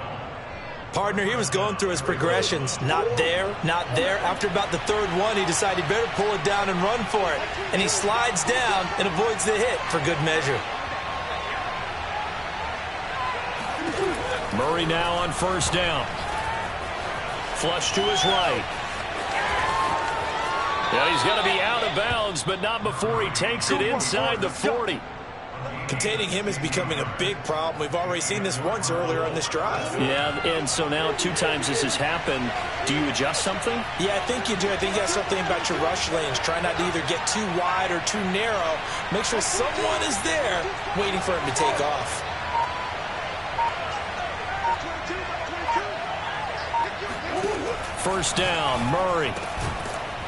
Partner, he was going through his progressions. Not there, not there. After about the third one, he decided he better pull it down and run for it. And he slides down and avoids the hit for good measure. Murray now on first down. Flush to his right. Well, he's going to be out of bounds, but not before he takes it inside the 40. Containing him is becoming a big problem. We've already seen this once earlier on this drive. Yeah, and so now 2 times this has happened. Do you adjust something? Yeah, I think you do. I think you have something about your rush lanes. Try not to either get too wide or too narrow. Make sure someone is there waiting for him to take off. First down, Murray.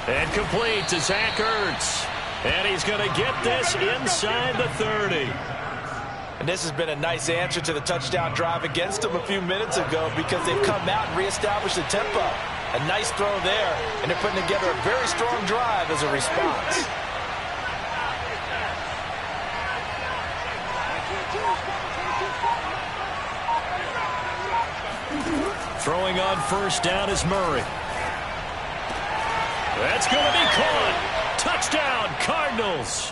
And complete to Zach Ertz. And he's going to get this inside the 30. And this has been a nice answer to the touchdown drive against them a few minutes ago because they've come out and reestablished the tempo. A nice throw there, and they're putting together a very strong drive as a response. Throwing on first down is Murray. That's going to be caught. Touchdown, Cardinals.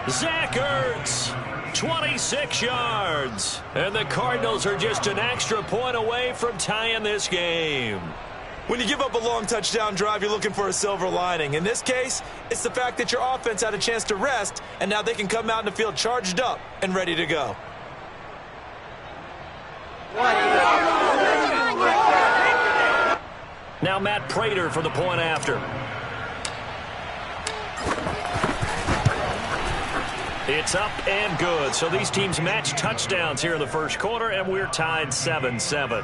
Zach Ertz, 26 yards. And the Cardinals are just an extra point away from tying this game. When you give up a long touchdown drive, you're looking for a silver lining. In this case, it's the fact that your offense had a chance to rest, and now they can come out in the field charged up and ready to go. Now Matt Prater for the point after. It's up and good. So these teams match touchdowns here in the first quarter, and we're tied 7-7.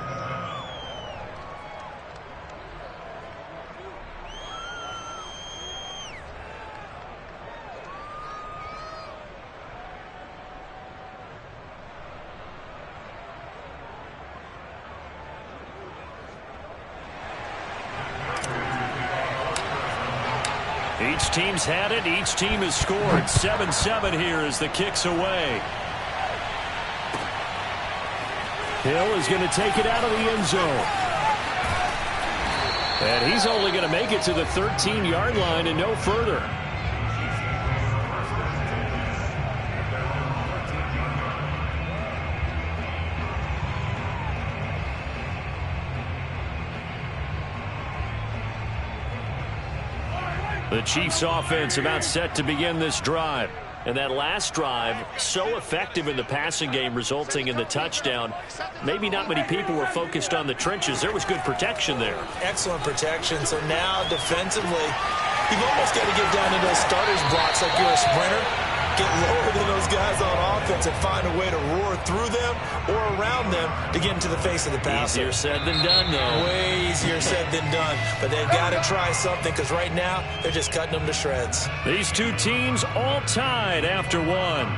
Each team's had it. Each team has scored. 7-7 here as the kick's away. Hill is going to take it out of the end zone. And he's only going to make it to the 13-yard line and no further. The Chiefs offense about set to begin this drive. And that last drive, so effective in the passing game, resulting in the touchdown. Maybe not many people were focused on the trenches. There was good protection there. Excellent protection. So now defensively, you've almost got to get down into those starters blocks like you're a sprinter. Get lower than those guys on offense and find a way to roar through them or around them to get into the face of the passer. Easier said than done, though. Way easier said than done. But they've got to try something because right now they're just cutting them to shreds. These two teams all tied after one.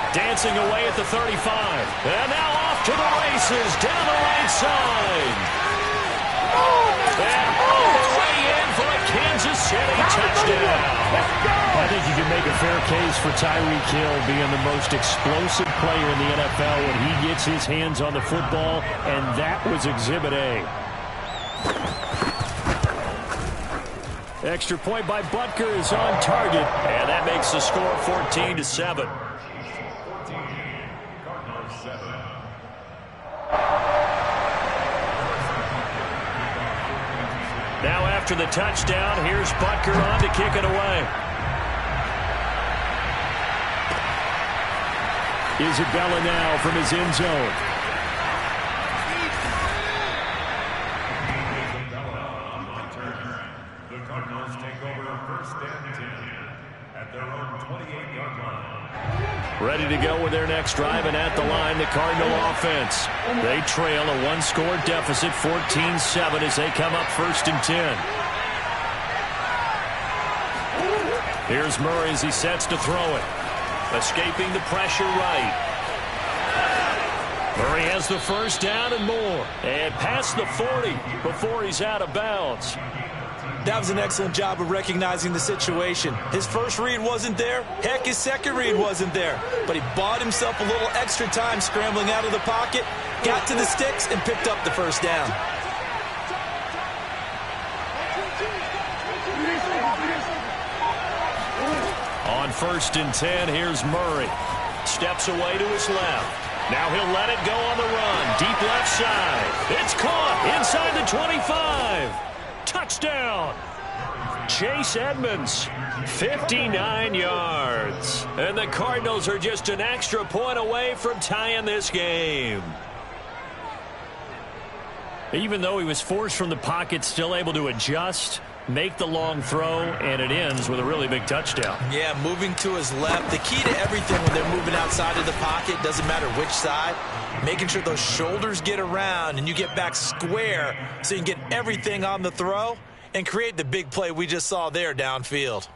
Dancing away at the 35. And now off to the races down the right side. And all the way in for a Kansas City touchdown. I think you can make a fair case for Tyreek Hill being the most explosive player in the NFL when he gets his hands on the football, and that was Exhibit A. Extra point by Butker is on target, and that makes the score 14-7. Now after the touchdown, here's Butker on to kick it away. Isabella now from his end zone. The Cardinals take over first and 10 at their own 28-yard line. Ready to go with their next drive, and at the line, the Cardinal offense. They trail a one-score deficit, 14-7, as they come up first and 10. Here's Murray as he sets to throw it. Escaping the pressure right. Murray has the first down and more. And past the 40 before he's out of bounds. That was an excellent job of recognizing the situation. His first read wasn't there. Heck, his second read wasn't there. But he bought himself a little extra time scrambling out of the pocket, got to the sticks, and picked up the first down. On first and 10, here's Murray. Steps away to his left. Now he'll let it go on the run. Deep left side. It's caught inside the 25. Touchdown. Chase Edmonds, 59 yards. And the Cardinals are just an extra point away from tying this game. Even though he was forced from the pocket, still able to adjust, make the long throw, and it ends with a really big touchdown. Yeah, moving to his left. The key to everything when they're moving outside of the pocket, doesn't matter which side, making sure those shoulders get around and you get back square so you can get everything on the throw and create the big play we just saw there downfield.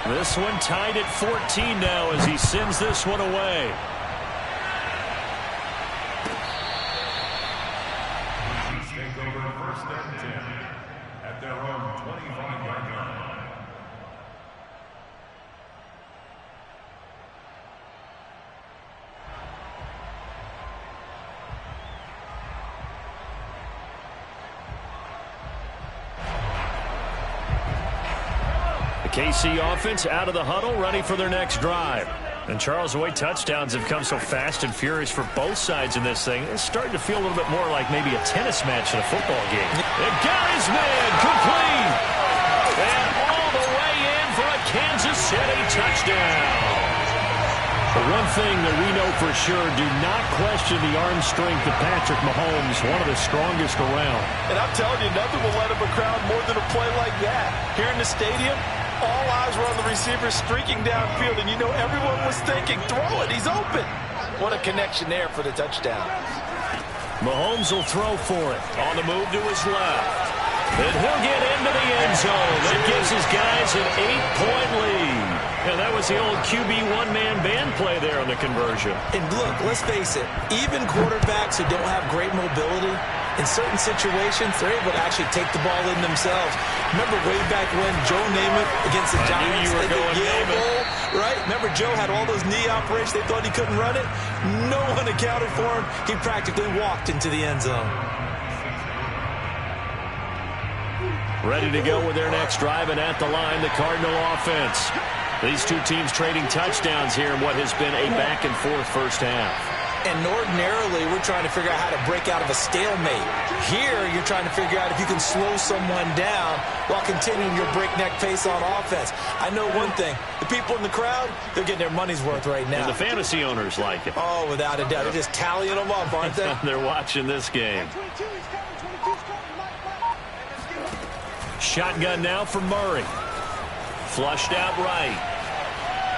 This one tied at 14 now as he sends this one away. Take over first and 10 at their own 25-yard line. KC offense out of the huddle, ready for their next drive. And Charles, the way touchdowns have come so fast and furious for both sides in this thing, it's starting to feel a little bit more like maybe a tennis match in a football game. And got his man complete. And all the way in for a Kansas City touchdown. But one thing that we know for sure, do not question the arm strength of Patrick Mahomes, one of the strongest around. And I'm telling you, nothing will let him a crowd more than a play like that. Here in the stadium, all eyes were on the receiver streaking downfield, and you know everyone was thinking, throw it, he's open. What a connection there for the touchdown. Mahomes will throw for it. On the move to his left. And he'll get into the end zone. That gives his guys an 8-point lead. And that was the old QB one-man band play there on the conversion. And look, let's face it, even quarterbacks who don't have great mobility, in certain situations, they're able to actually take the ball in themselves. Remember way back when Joe Namath against the Giants at the Yale Bowl, right? Remember Joe had all those knee operations. They thought he couldn't run it. No one accounted for him. He practically walked into the end zone. Ready to go with their next drive, and at the line, the Cardinal offense. These two teams trading touchdowns here in what has been a back-and-forth first half. And ordinarily, we're trying to figure out how to break out of a stalemate. Here, you're trying to figure out if you can slow someone down while continuing your breakneck pace on offense. I know one thing. The people in the crowd, they're getting their money's worth right now. And the fantasy owners like it. Oh, without a doubt. They're just tallying them up, aren't they? They're watching this game. Shotgun now for Murray. Flushed out right.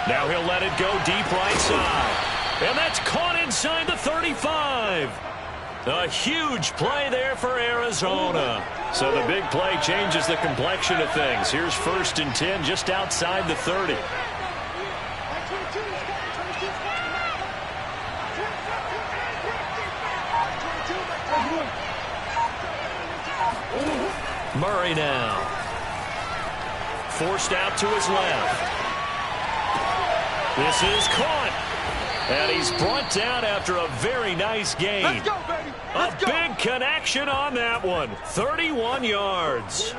Now he'll let it go deep right side. And that's caught inside the 35. A huge play there for Arizona. So the big play changes the complexion of things. Here's first and 10 just outside the 30. Murray now. Forced out to his left. This is caught. And he's brought down after a very nice gain. Let's go, baby. Let's go. Big connection on that one. 31 yards.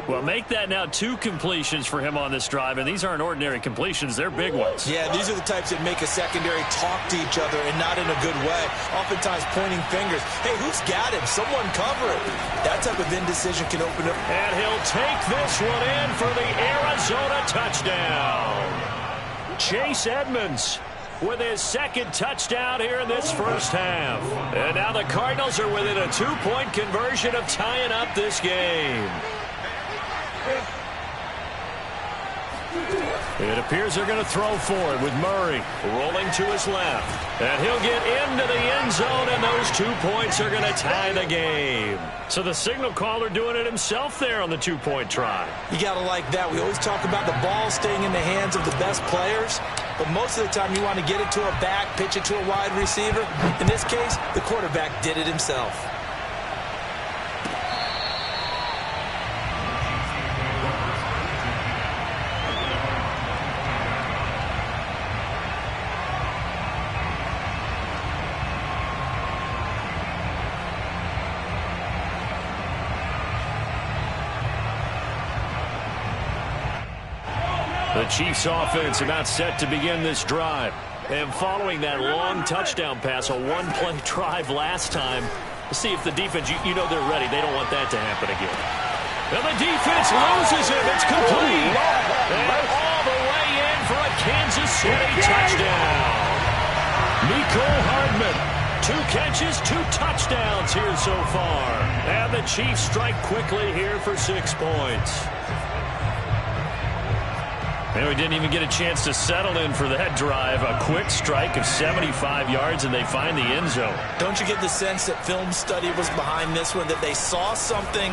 Well, make that now 2 completions for him on this drive, and these aren't ordinary completions. They're big ones. Yeah, these are the types that make a secondary talk to each other and not in a good way. Oftentimes pointing fingers. Hey, who's got him? Someone cover it. That type of indecision can open up. And he'll take this one in for the Arizona touchdown. Chase Edmonds with his 2nd touchdown here in this first half. And now the Cardinals are within a 2-point conversion of tying up this game. It appears they're going to throw for it with Murray rolling to his left. And he'll get into the end zone, and those 2 points are going to tie the game. So the signal caller doing it himself there on the 2-point try. You got to like that. We always talk about the ball staying in the hands of the best players, but most of the time you want to get it to a back, pitch it to a wide receiver. In this case, the quarterback did it himself. The Chiefs offense about set to begin this drive. And following that long touchdown pass, a 1-play drive last time, we'll see if the defense, you know they're ready. They don't want that to happen again. And the defense loses him. It's complete. And all the way in for a Kansas City touchdown. Mecole Hardman, 2 catches, 2 touchdowns here so far. And the Chiefs strike quickly here for 6 points. And we didn't even get a chance to settle in for that drive. A quick strike of 75 yards, and they find the end zone. Don't you get the sense that film study was behind this one, that they saw something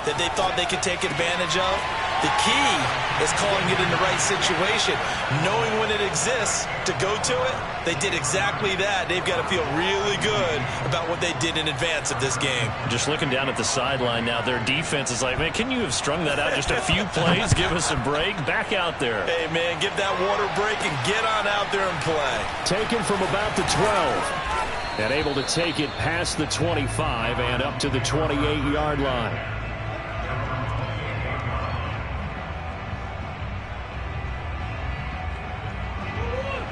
that they thought they could take advantage of? The key is calling it in the right situation, knowing when it exists to go to it. They did exactly that. They've got to feel really good about what they did in advance of this game. Just looking down at the sideline now, their defense is like, man, can you have strung that out just a few plays? Give us a break. Back out there. Hey, man, give that water break and get on out there and play. Taken from about the 12. And able to take it past the 25 and up to the 28-yard line.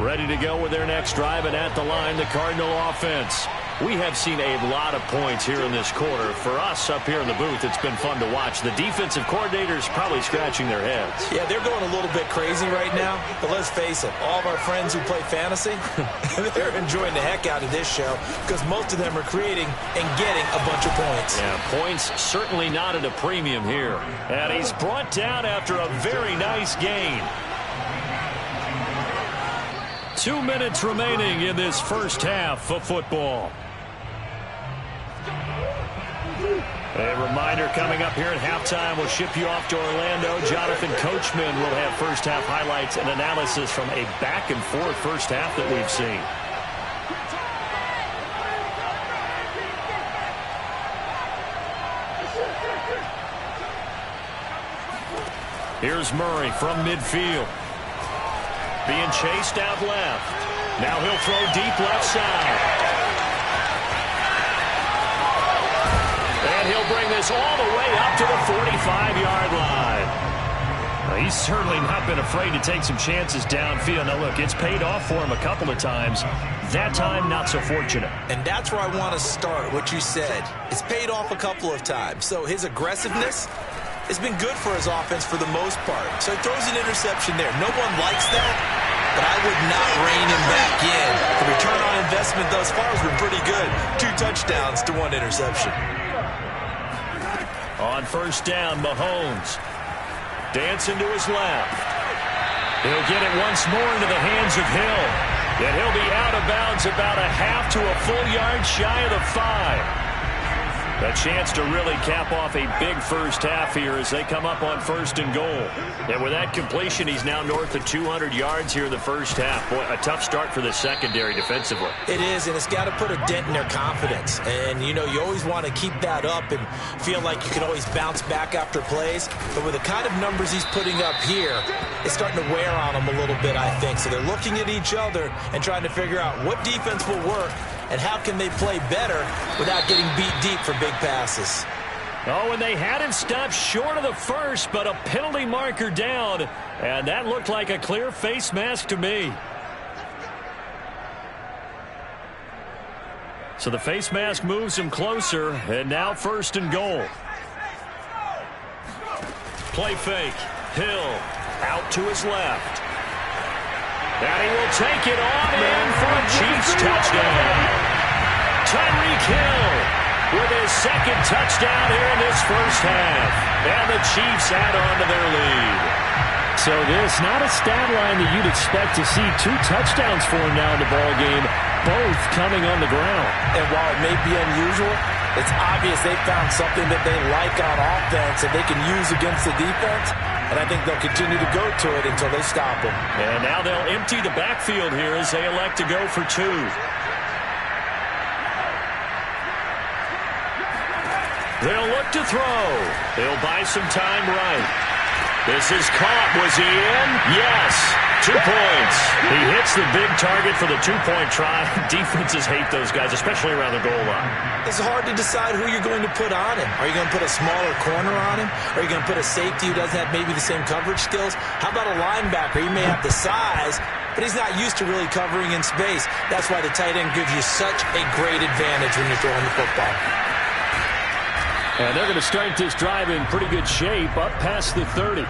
Ready to go with their next drive, and at the line, the Cardinal offense. We have seen a lot of points here in this quarter. For us up here in the booth, it's been fun to watch. The defensive coordinators probably scratching their heads. Yeah, they're going a little bit crazy right now, but let's face it, all of our friends who play fantasy, they're enjoying the heck out of this show because most of them are creating and getting a bunch of points. Yeah, points certainly not at a premium here. And he's brought down after a very nice gain. 2 minutes remaining in this first half of football. A reminder coming up here at halftime. We'll ship you off to Orlando. Jonathan Coachman will have first half highlights and analysis from a back-and-forth first half that we've seen. Here's Murray from midfield. Being chased out left. Now he'll throw deep left side. And he'll bring this all the way up to the 45-yard line. Well, he's certainly not been afraid to take some chances downfield. Now, look, it's paid off for him a couple of times. That time, not so fortunate. And that's where I want to start, what you said. It's paid off a couple of times. So his aggressiveness has been good for his offense for the most part. So he throws an interception there. No one likes that, but I would not rein him back in. The return on investment thus far has been pretty good. 2 touchdowns to 1 interception. On first down, Mahomes dancing to his left. He'll get it once more into the hands of Hill. And he'll be out of bounds about a half to a full yard shy of the 5. A chance to really cap off a big first half here as they come up on 1st and goal. And with that completion, he's now north of 200 yards here in the first half. Boy, a tough start for the secondary defensively. It is, and it's got to put a dent in their confidence. And, you know, you always want to keep that up and feel like you can always bounce back after plays. But with the kind of numbers he's putting up here, it's starting to wear on them a little bit, I think. So they're looking at each other and trying to figure out what defense will work and how can they play better without getting beat deep for big passes. Oh, and they had him stopped short of the first, but a penalty marker down, and that looked like a clear face mask to me. So the face mask moves him closer, and now 1st and goal. Play fake. Hill out to his left. And he will take it on in for a Chiefs touchdown. Tyreek Hill with his 2nd touchdown here in this first half. And the Chiefs add on to their lead. So this, not a stat line that you'd expect to see 2 touchdowns for him now in the ball game, both coming on the ground. And while it may be unusual, it's obvious they found something that they like on offense and they can use against the defense. And I think they'll continue to go to it until they stop them. And now they'll empty the backfield here as they elect to go for 2. They'll look to throw. They'll buy some time right. This is caught. Was he in? Yes. 2 points. He hits the big target for the 2-point try. Defenses hate those guys, especially around the goal line. It's hard to decide who you're going to put on him. Are you going to put a smaller corner on him? Are you going to put a safety who doesn't have maybe the same coverage skills? How about a linebacker? He may have the size, but he's not used to really covering in space. That's why the tight end gives you such a great advantage when you're throwing the football. And they're going to start this drive in pretty good shape, up past the 30.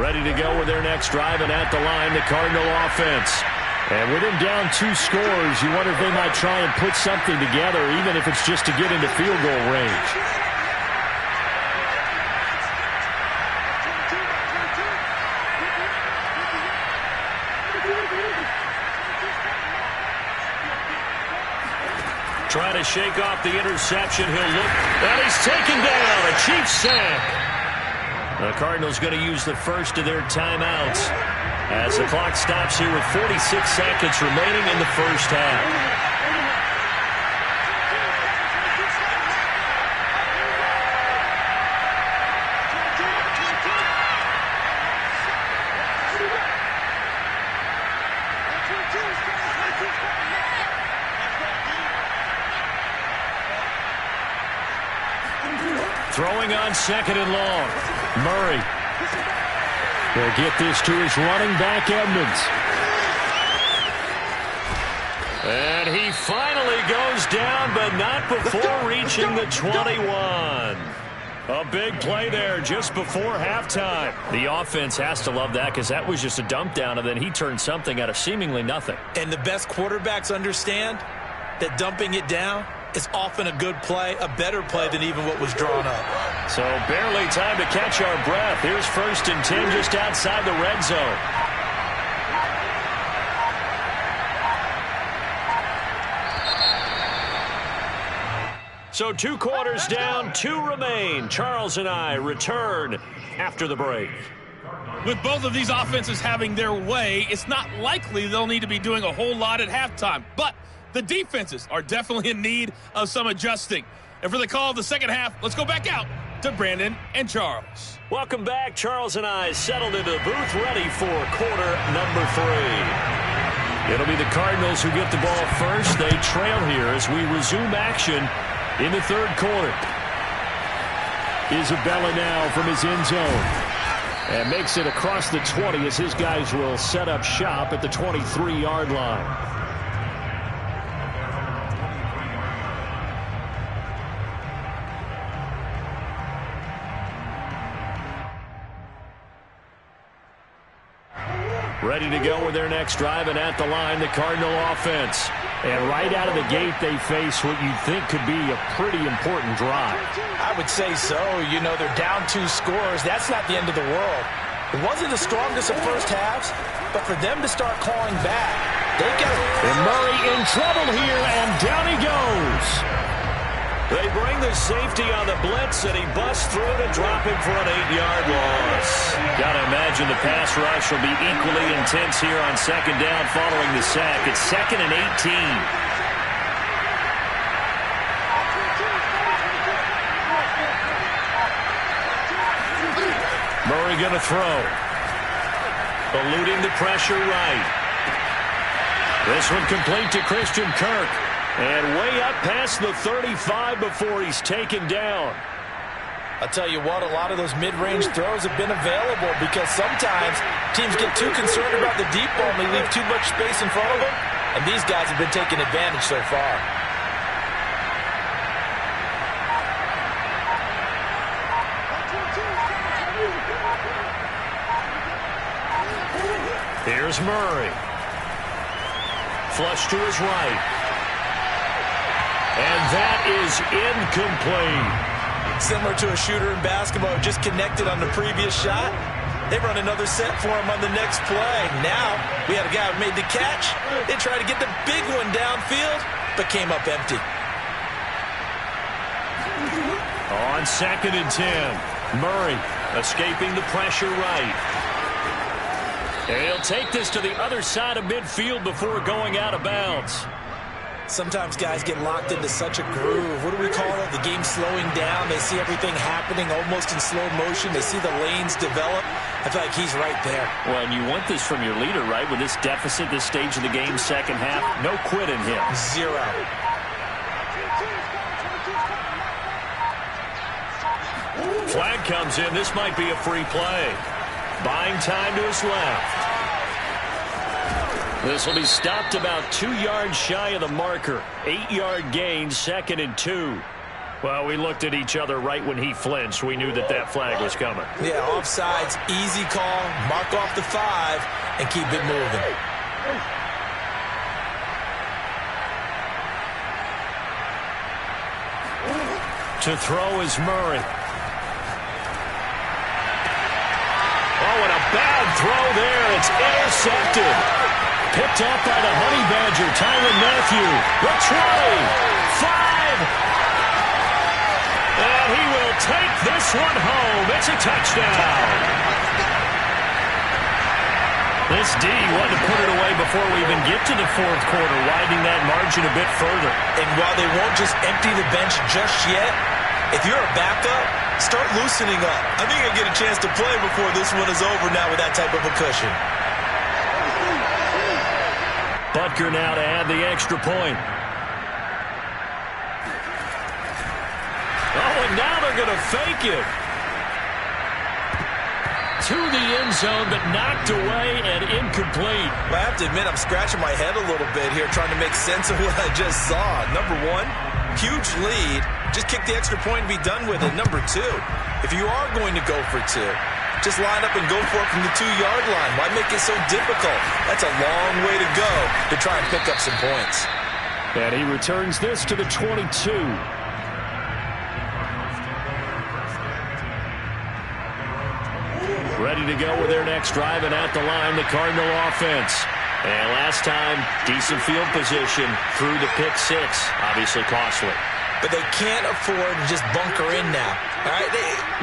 Ready to go with their next drive, and at the line, the Cardinal offense. And with them down 2 scores, you wonder if they might try and put something together, even if it's just to get into field goal range. Trying to shake off the interception. He'll look, and he's taken down. A Chiefs sack. The Cardinals going to use the first of their timeouts as the clock stops here with 46 seconds remaining in the first half. Throwing on 2nd and long. Murray. They'll get this to his running back, Edmonds. And he finally goes down, but not before reaching the 21. A big play there just before halftime. The offense has to love that because that was just a dump down, and then he turned something out of seemingly nothing. And the best quarterbacks understand that dumping it down is often a good play, a better play than even what was drawn up. So barely time to catch our breath. Here's 1st and 10 just outside the red zone. So 2 quarters down, 2 remain. Charles and I return after the break. With both of these offenses having their way, it's not likely they'll need to be doing a whole lot at halftime. But the defenses are definitely in need of some adjusting. And for the call of the second half, let's go back out to Brandon and Charles. Welcome back. Charles and I settled into the booth, ready for quarter number 3. It'll be the Cardinals who get the ball first. They trail here as we resume action in the 3rd quarter. Isabella now from his end zone. And makes it across the 20 as his guys will set up shop at the 23-yard line. Ready to go with their next drive, and at the line, the Cardinal offense. And right out of the gate, they face what you'd think could be a pretty important drive. I would say so. You know, they're down 2 scores. That's not the end of the world. It wasn't the strongest of first halves, but for them to start clawing back, they got it. And Murray in trouble here, and down he goes. They bring the safety on the blitz, and he busts through to drop him for an 8-yard loss. Got to imagine the pass rush will be equally intense here on second down following the sack. It's 2nd and 18. Murray going to throw. Eluding the pressure right. This one complete to Christian Kirk. And way up past the 35 before he's taken down. I'll tell you what, a lot of those mid-range throws have been available because sometimes teams get too concerned about the deep ball and they leave too much space in front of them. And these guys have been taking advantage so far. Here's Murray. Flush to his right. And that is incomplete. Similar to a shooter in basketball who just connected on the previous shot. They run another set for him on the next play. Now, we had a guy who made the catch. They tried to get the big one downfield, but came up empty. On 2nd and 10, Murray escaping the pressure right. And he'll take this to the other side of midfield before going out of bounds. Sometimes guys get locked into such a groove. What do we call it? The game slowing down. They see everything happening almost in slow motion. They see the lanes develop. I feel like he's right there. Well, and you want this from your leader, right? With this deficit, this stage of the game, second half, no quit in him. 0. Flag comes in. This might be a free play. Buying time to his left. This will be stopped about 2 yards shy of the marker. 8-yard gain, 2nd and 2. Well, we looked at each other right when he flinched. We knew that that flag was coming. Yeah, offsides, easy call. Mark off the 5 and keep it moving. To throw is Murray. Oh, and a bad throw there. It's intercepted. Picked up by the Honey Badger, Tyrann Mathieu. The 20, 5. And he will take this one home. It's a touchdown. This D wanted to put it away before we even get to the fourth quarter, widening that margin a bit further. And while they won't just empty the bench just yet, if you're a backup, start loosening up. I think you'll get a chance to play before this one is over now with that type of a cushion. Butker now to add the extra point. Oh, and now they're going to fake it. To the end zone, but knocked away and incomplete. I have to admit, I'm scratching my head a little bit here, trying to make sense of what I just saw. Number 1, huge lead. Just kick the extra point and be done with it. Number 2, if you are going to go for 2, just line up and go for it from the 2-yard line. Why make it so difficult? That's a long way to go to try and pick up some points. And he returns this to the 22. Ready to go with their next drive, and at the line, the Cardinal offense. And last time, decent field position through the pick 6. Obviously costly. But they can't afford to just bunker in now. All right,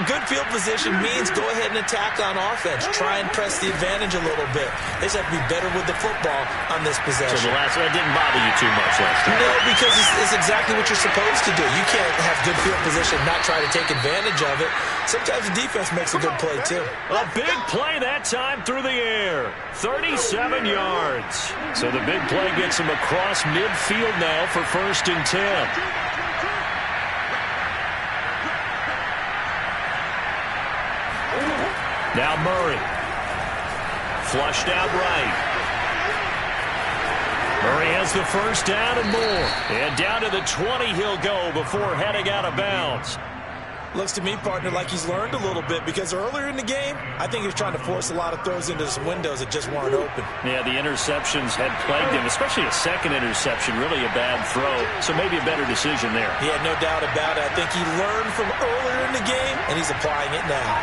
good field position means go ahead and attack on offense. Try and press the advantage a little bit. They just have to be better with the football on this possession. So the last one didn't bother you too much last time? No, because it's exactly what you're supposed to do. You can't have good field position and not try to take advantage of it. Sometimes the defense makes a good play, too. A big play that time through the air. 37 yards. So the big play gets him across midfield now for 1st and 10. Now Murray. Flushed out right. Murray has the first down and more. And down to the 20 he'll go before heading out of bounds. Looks to me, partner, like he's learned a little bit, because earlier in the game, I think he was trying to force a lot of throws into some windows that just weren't open. Yeah, the interceptions had plagued him, especially a second interception, really a bad throw. So maybe a better decision there. Yeah, no doubt about it. I think he learned from earlier in the game, and he's applying it now.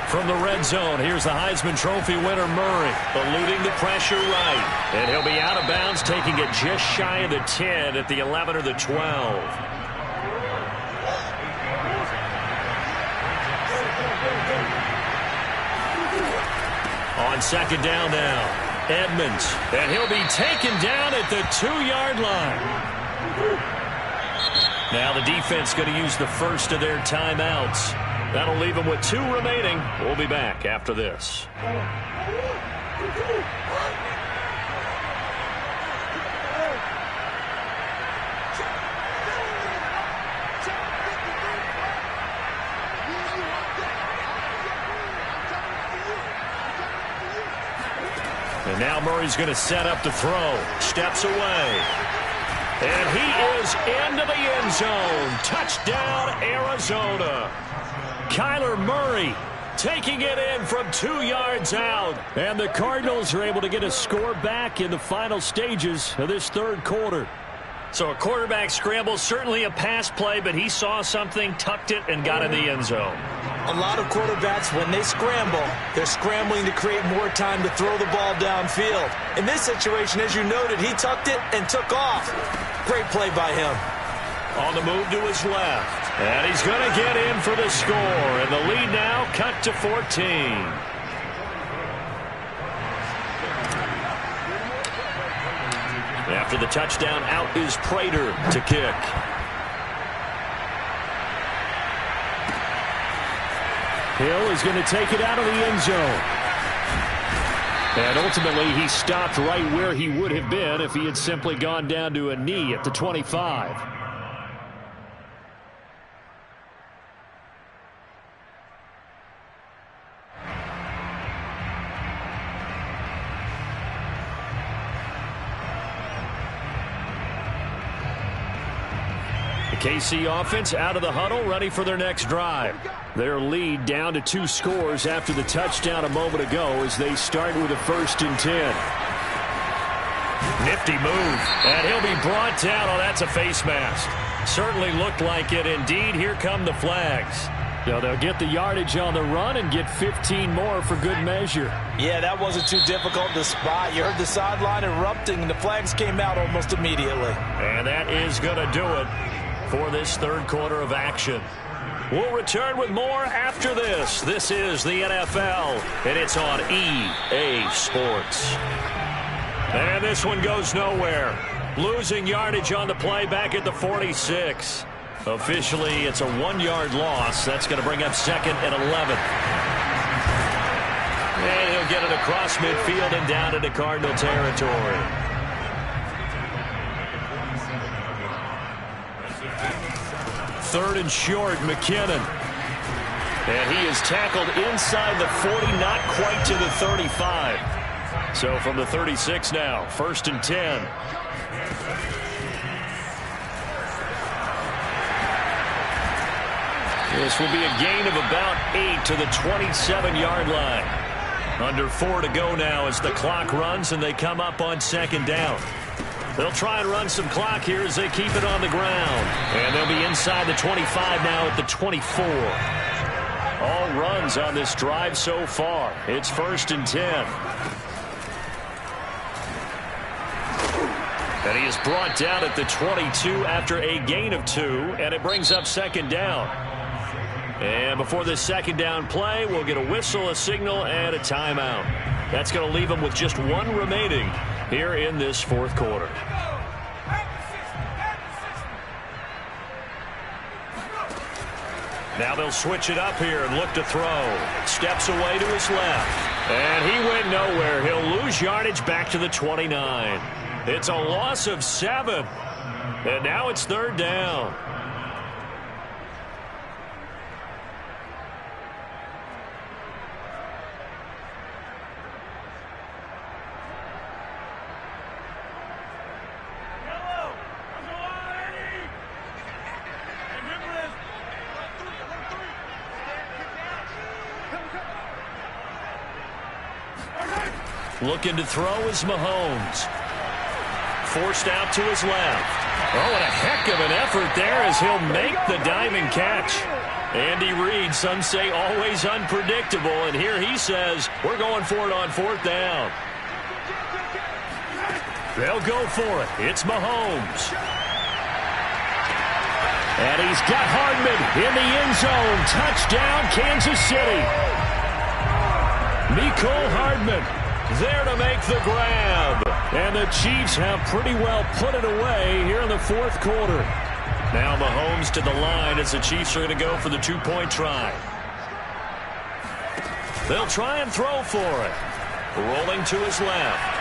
From the red zone, here's the Heisman Trophy winner, Murray, eluding the pressure right. And he'll be out of bounds, taking it just shy of the 10 at the 11 or the 12. On second down now, Edmonds. And he'll be taken down at the 2-yard line. Now the defense going to use the first of their timeouts. That'll leave them with 2 remaining. We'll be back after this. And now Murray's going to set up to throw. Steps away. And he is into the end zone. Touchdown, Arizona. Kyler Murray taking it in from 2 yards out. And the Cardinals are able to get a score back in the final stages of this third quarter. So a quarterback scramble, certainly a pass play, but he saw something, tucked it, and got in the end zone. A lot of quarterbacks, when they scramble, they're scrambling to create more time to throw the ball downfield. In this situation, as you noted, he tucked it and took off. Great play by him. On the move to his left. And he's going to get in for the score. And the lead now cut to 14. After the touchdown, out is Prater to kick. Hill is going to take it out of the end zone. And ultimately, he stopped right where he would have been if he had simply gone down to a knee at the 25. KC offense out of the huddle, ready for their next drive. Their lead down to 2 scores after the touchdown a moment ago as they start with a 1st and 10. Nifty move, and he'll be brought down. Oh, that's a face mask. Certainly looked like it. Indeed, here come the flags. So they'll get the yardage on the run and get 15 more for good measure. Yeah, that wasn't too difficult to spot. You heard the sideline erupting, and the flags came out almost immediately. And that is going to do it for this third quarter of action. We'll return with more after this. This is the NFL, and it's on EA Sports. And this one goes nowhere. Losing yardage on the play back at the 46. Officially, it's a 1-yard loss. That's going to bring up 2nd and 11. And he'll get it across midfield and down into Cardinal territory. 3rd and short, McKinnon. And he is tackled inside the 40, not quite to the 35. So from the 36 now, 1st and 10. This will be a gain of about 8 to the 27-yard line. Under 4 to go now as the clock runs and they come up on 2nd down. They'll try and run some clock here as they keep it on the ground. And they'll be inside the 25 now at the 24. All runs on this drive so far. It's 1st and 10. And he is brought down at the 22 after a gain of 2. And it brings up 2nd down. And before this 2nd down play, we'll get a whistle, a signal, and a timeout. That's going to leave them with just 1 remaining here in this 4th quarter. Now they'll switch it up here and look to throw. Steps away to his left. And he went nowhere. He'll lose yardage back to the 29. It's a loss of 7. And now it's 3rd down. Looking to throw is Mahomes. Forced out to his left. Oh, and a heck of an effort there as he'll make the diving catch. Andy Reid, some say always unpredictable, and here he says we're going for it on 4th down. They'll go for it. It's Mahomes. And he's got Hardman in the end zone. Touchdown, Kansas City. Mecole Hardman there to make the grab. And the Chiefs have pretty well put it away here in the 4th quarter. Now Mahomes to the line as the Chiefs are going to go for the 2-point try. They'll try and throw for it. Rolling to his left.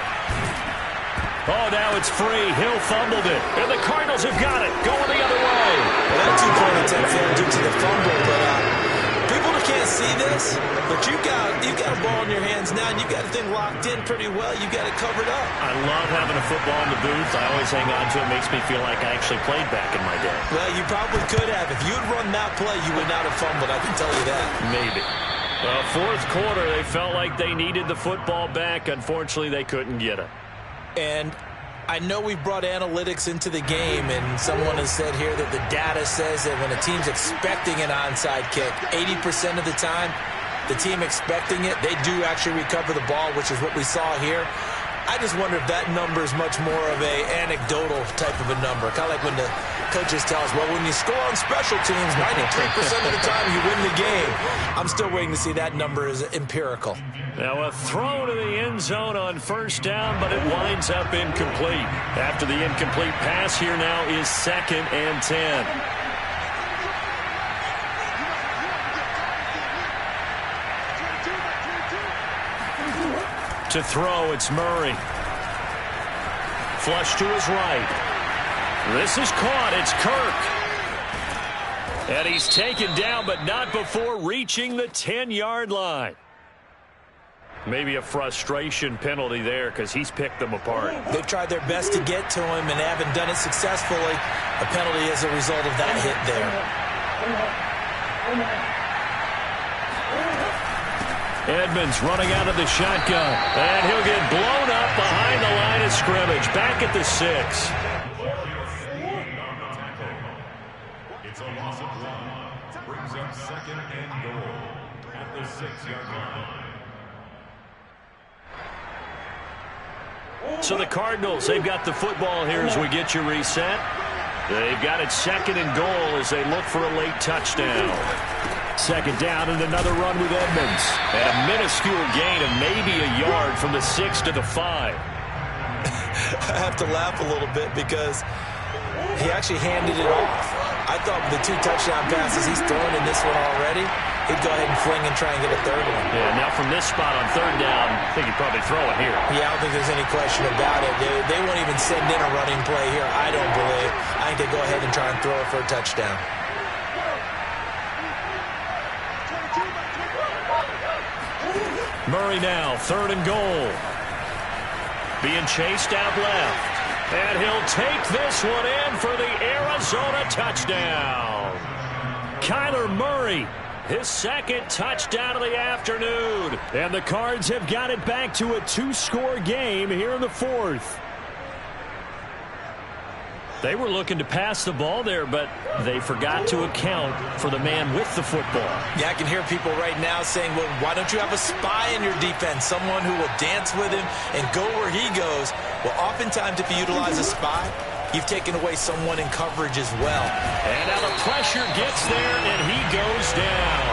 Oh, now it's free. Hill fumbled it. And the Cardinals have got it. Going the other way. Well, that 2-point attempt failed due to the fumble, but people can't see this, but you've got a ball in your hands now, and you've got the thing locked in pretty well. You've got it covered up. I love having a football in the booth. I always hang on to it. It makes me feel like I actually played back in my day. Well, you probably could have. If you had run that play, you would not have fumbled. I can tell you that. Maybe. Well, 4th quarter, they felt like they needed the football back. Unfortunately, they couldn't get it. And I know we've brought analytics into the game, and someone has said here that the data says that when a team's expecting an onside kick, 80% of the time, the team expecting it, they do actually recover the ball, which is what we saw here. I just wonder if that number is much more of a anecdotal type of a number. Kind of like when the coaches tell us, well, when you score on special teams, 93% of the time you win the game. I'm still waiting to see that number is empirical. Now a throw to the end zone on 1st down, but it winds up incomplete. After the incomplete pass, here now is 2nd and 10. To throw, it's Murray. Flush to his right. This is caught. It's Kirk. And he's taken down, but not before reaching the 10-yard line. Maybe a frustration penalty there because he's picked them apart. They've tried their best to get to him and haven't done it successfully. A penalty as a result of that hit there. Edmonds running out of the shotgun. And he'll get blown up behind the line of scrimmage. Back at the 6. It's a loss of 1. Brings up 2nd and goal at the 6-yard line. So the Cardinals, they've got the football here as we get you reset. They've got it 2nd and goal as they look for a late touchdown. 2nd down and another run with Edmonds. And a minuscule gain of maybe a yard from the 6 to the 5. I have to laugh a little bit because he actually handed it off. I thought with the 2 touchdown passes he's thrown in this one already, he'd go ahead and fling and try and get a 3rd one. Yeah, now from this spot on 3rd down, I think he'd probably throw it here. Yeah, I don't think there's any question about it. They won't even send in a running play here, I don't believe. I think they go ahead and try and throw it for a touchdown. Murray now, 3rd and goal. Being chased out left. And he'll take this one in for the Arizona touchdown. Kyler Murray, his 2nd touchdown of the afternoon. And the Cards have got it back to a 2-score game here in the 4th. They were looking to pass the ball there, but they forgot to account for the man with the football. Yeah, I can hear people right now saying, well, why don't you have a spy in your defense, someone who will dance with him and go where he goes? Well, oftentimes if you utilize a spy, you've taken away someone in coverage as well. And now the pressure gets there, and he goes down.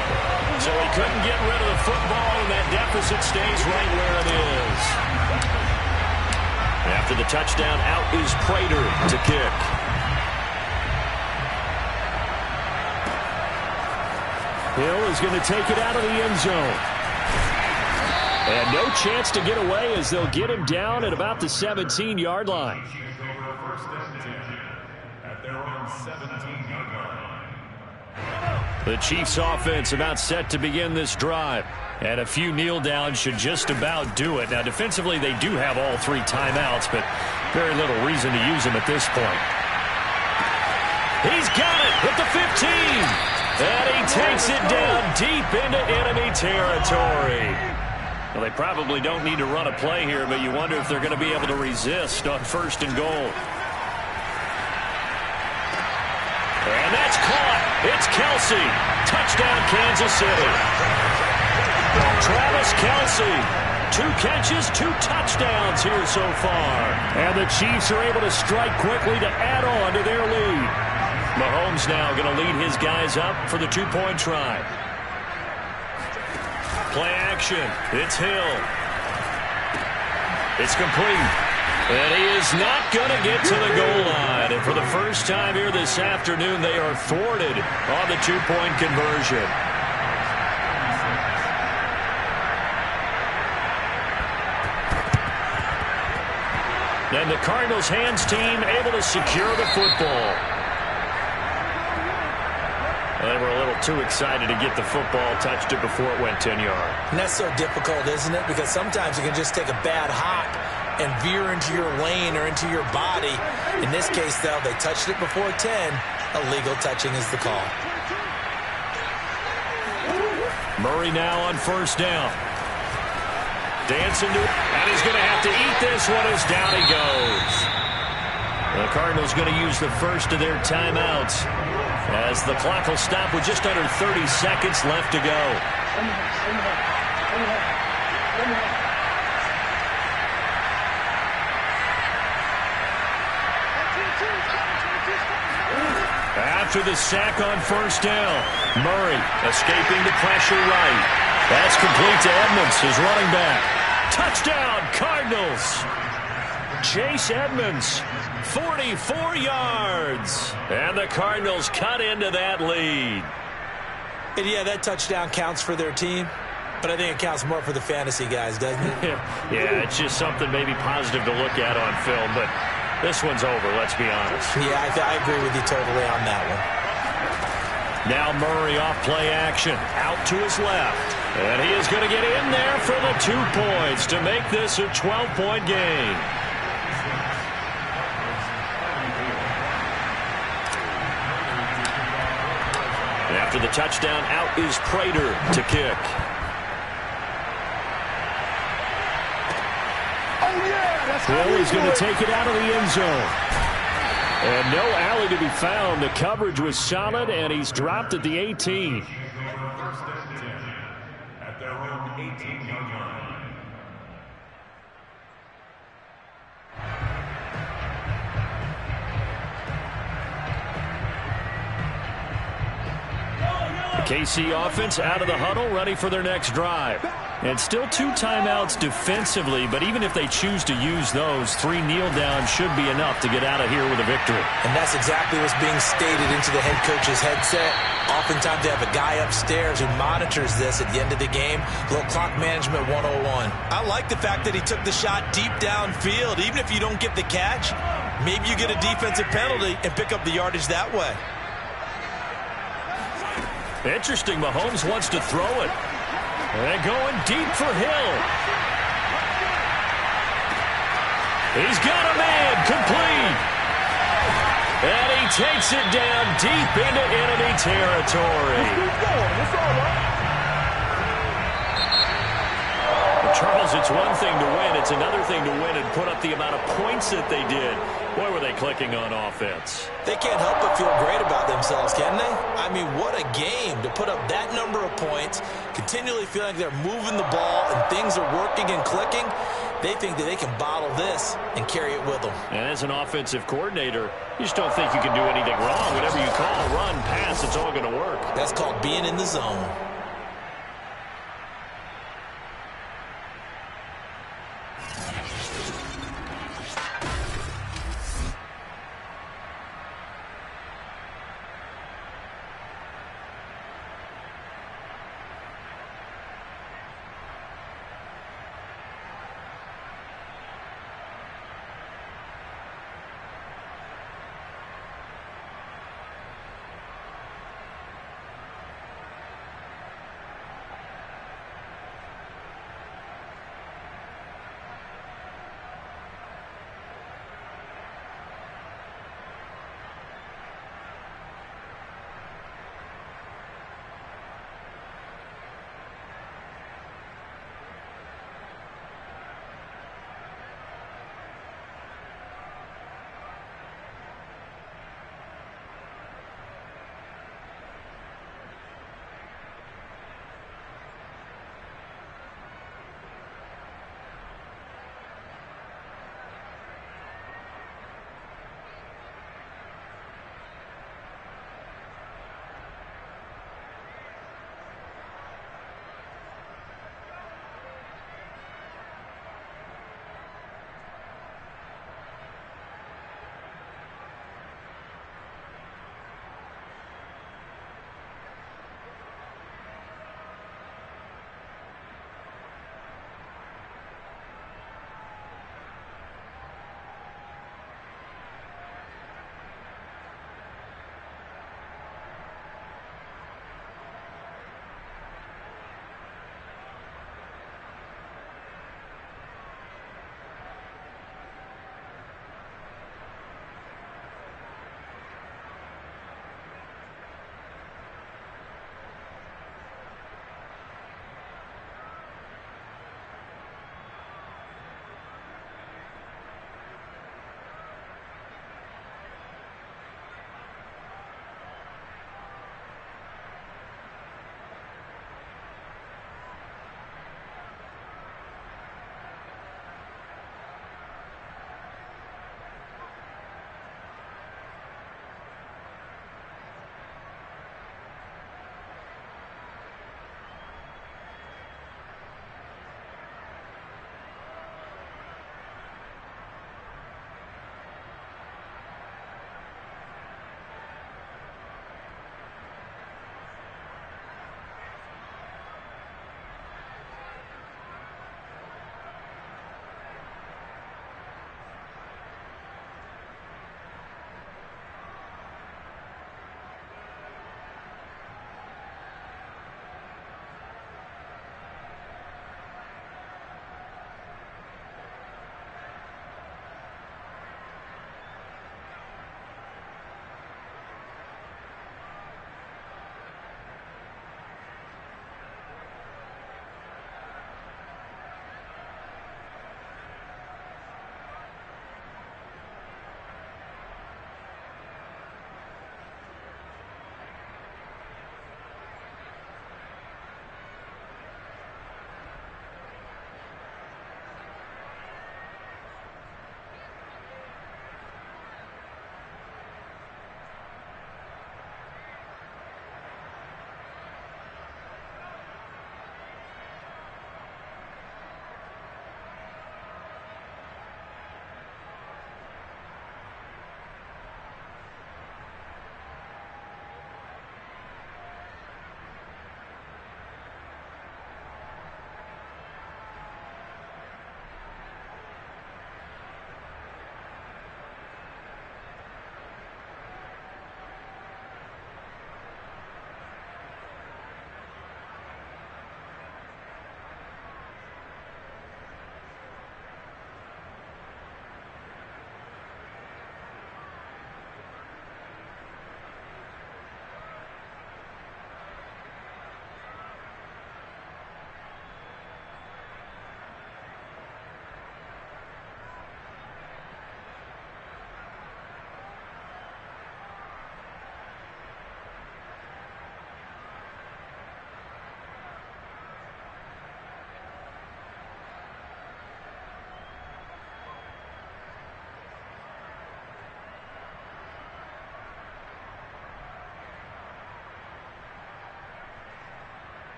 So he couldn't get rid of the football, and that deficit stays right where it is. After the touchdown, out is Prater to kick. Hill is going to take it out of the end zone. And no chance to get away as they'll get him down at about the 17-yard line. The Chiefs offense about set to begin this drive. And a few kneel downs should just about do it. Now, defensively, they do have all 3 timeouts, but very little reason to use them at this point. He's got it at the 15. And he takes it down deep into enemy territory. Well, they probably don't need to run a play here, but you wonder if they're going to be able to resist on 1st and goal. And that's caught. It's Kelsey. Touchdown, Kansas City. Travis Kelsey. 2 catches, 2 touchdowns here so far. And the Chiefs are able to strike quickly to add on to their lead. Mahomes now going to lead his guys up for the 2-point try. Play action. It's Hill. It's complete. And he is not going to get to the goal line. And for the first time here this afternoon, they are thwarted on the 2-point conversion. And the Cardinals hands team able to secure the football. They were a little too excited to get the football, touched it before it went 10 yards. And that's so difficult, isn't it? Because sometimes you can just take a bad hop and veer into your lane or into your body. In this case, though, they touched it before 10. Illegal touching is the call. Murray now on first down. Dancing to it, and he's going to have to eat this one as down he goes. The Cardinals going to use the first of their timeouts as the clock will stop with just under 30 seconds left to go. After the sack on first down, Murray escaping the pressure right. That's complete to Edmonds, his running back. Touchdown, Cardinals. Chase Edmonds, 44 yards. And the Cardinals cut into that lead. And yeah, that touchdown counts for their team, but I think it counts more for the fantasy guys, doesn't it? Yeah, it's just something maybe positive to look at on film, but this one's over, let's be honest. Yeah, I agree with you totally on that one. Now Murray off play action, out to his left. And he is going to get in there for the 2 points to make this a 12-point game. After the touchdown, out is Prater to kick. Hill is going to take it out of the end zone. And no alley to be found. The coverage was solid, and he's dropped at the 18. First and 10 at their own 18-yard line. The KC offense out of the huddle, ready for their next drive. And still 2 timeouts defensively, but even if they choose to use those, 3 kneel downs should be enough to get out of here with a victory. And that's exactly what's being stated into the head coach's headset. Oftentimes they have a guy upstairs who monitors this at the end of the game. A little clock management 101. I like the fact that he took the shot deep downfield. Even if you don't get the catch, maybe you get a defensive penalty and pick up the yardage that way. Interesting, Mahomes wants to throw it. And going deep for Hill. He's got a man, complete. And he takes it down deep into enemy territory. Charles, it's one thing to win. It's another thing to win and put up the amount of points that they did. Boy, were they clicking on offense. They can't help but feel great about themselves, can they? I mean, what a game to put up that number of points, continually feeling like they're moving the ball and things are working and clicking. They think that they can bottle this and carry it with them. And as an offensive coordinator, you just don't think you can do anything wrong. Whatever you call, run, pass, it's all going to work. That's called being in the zone.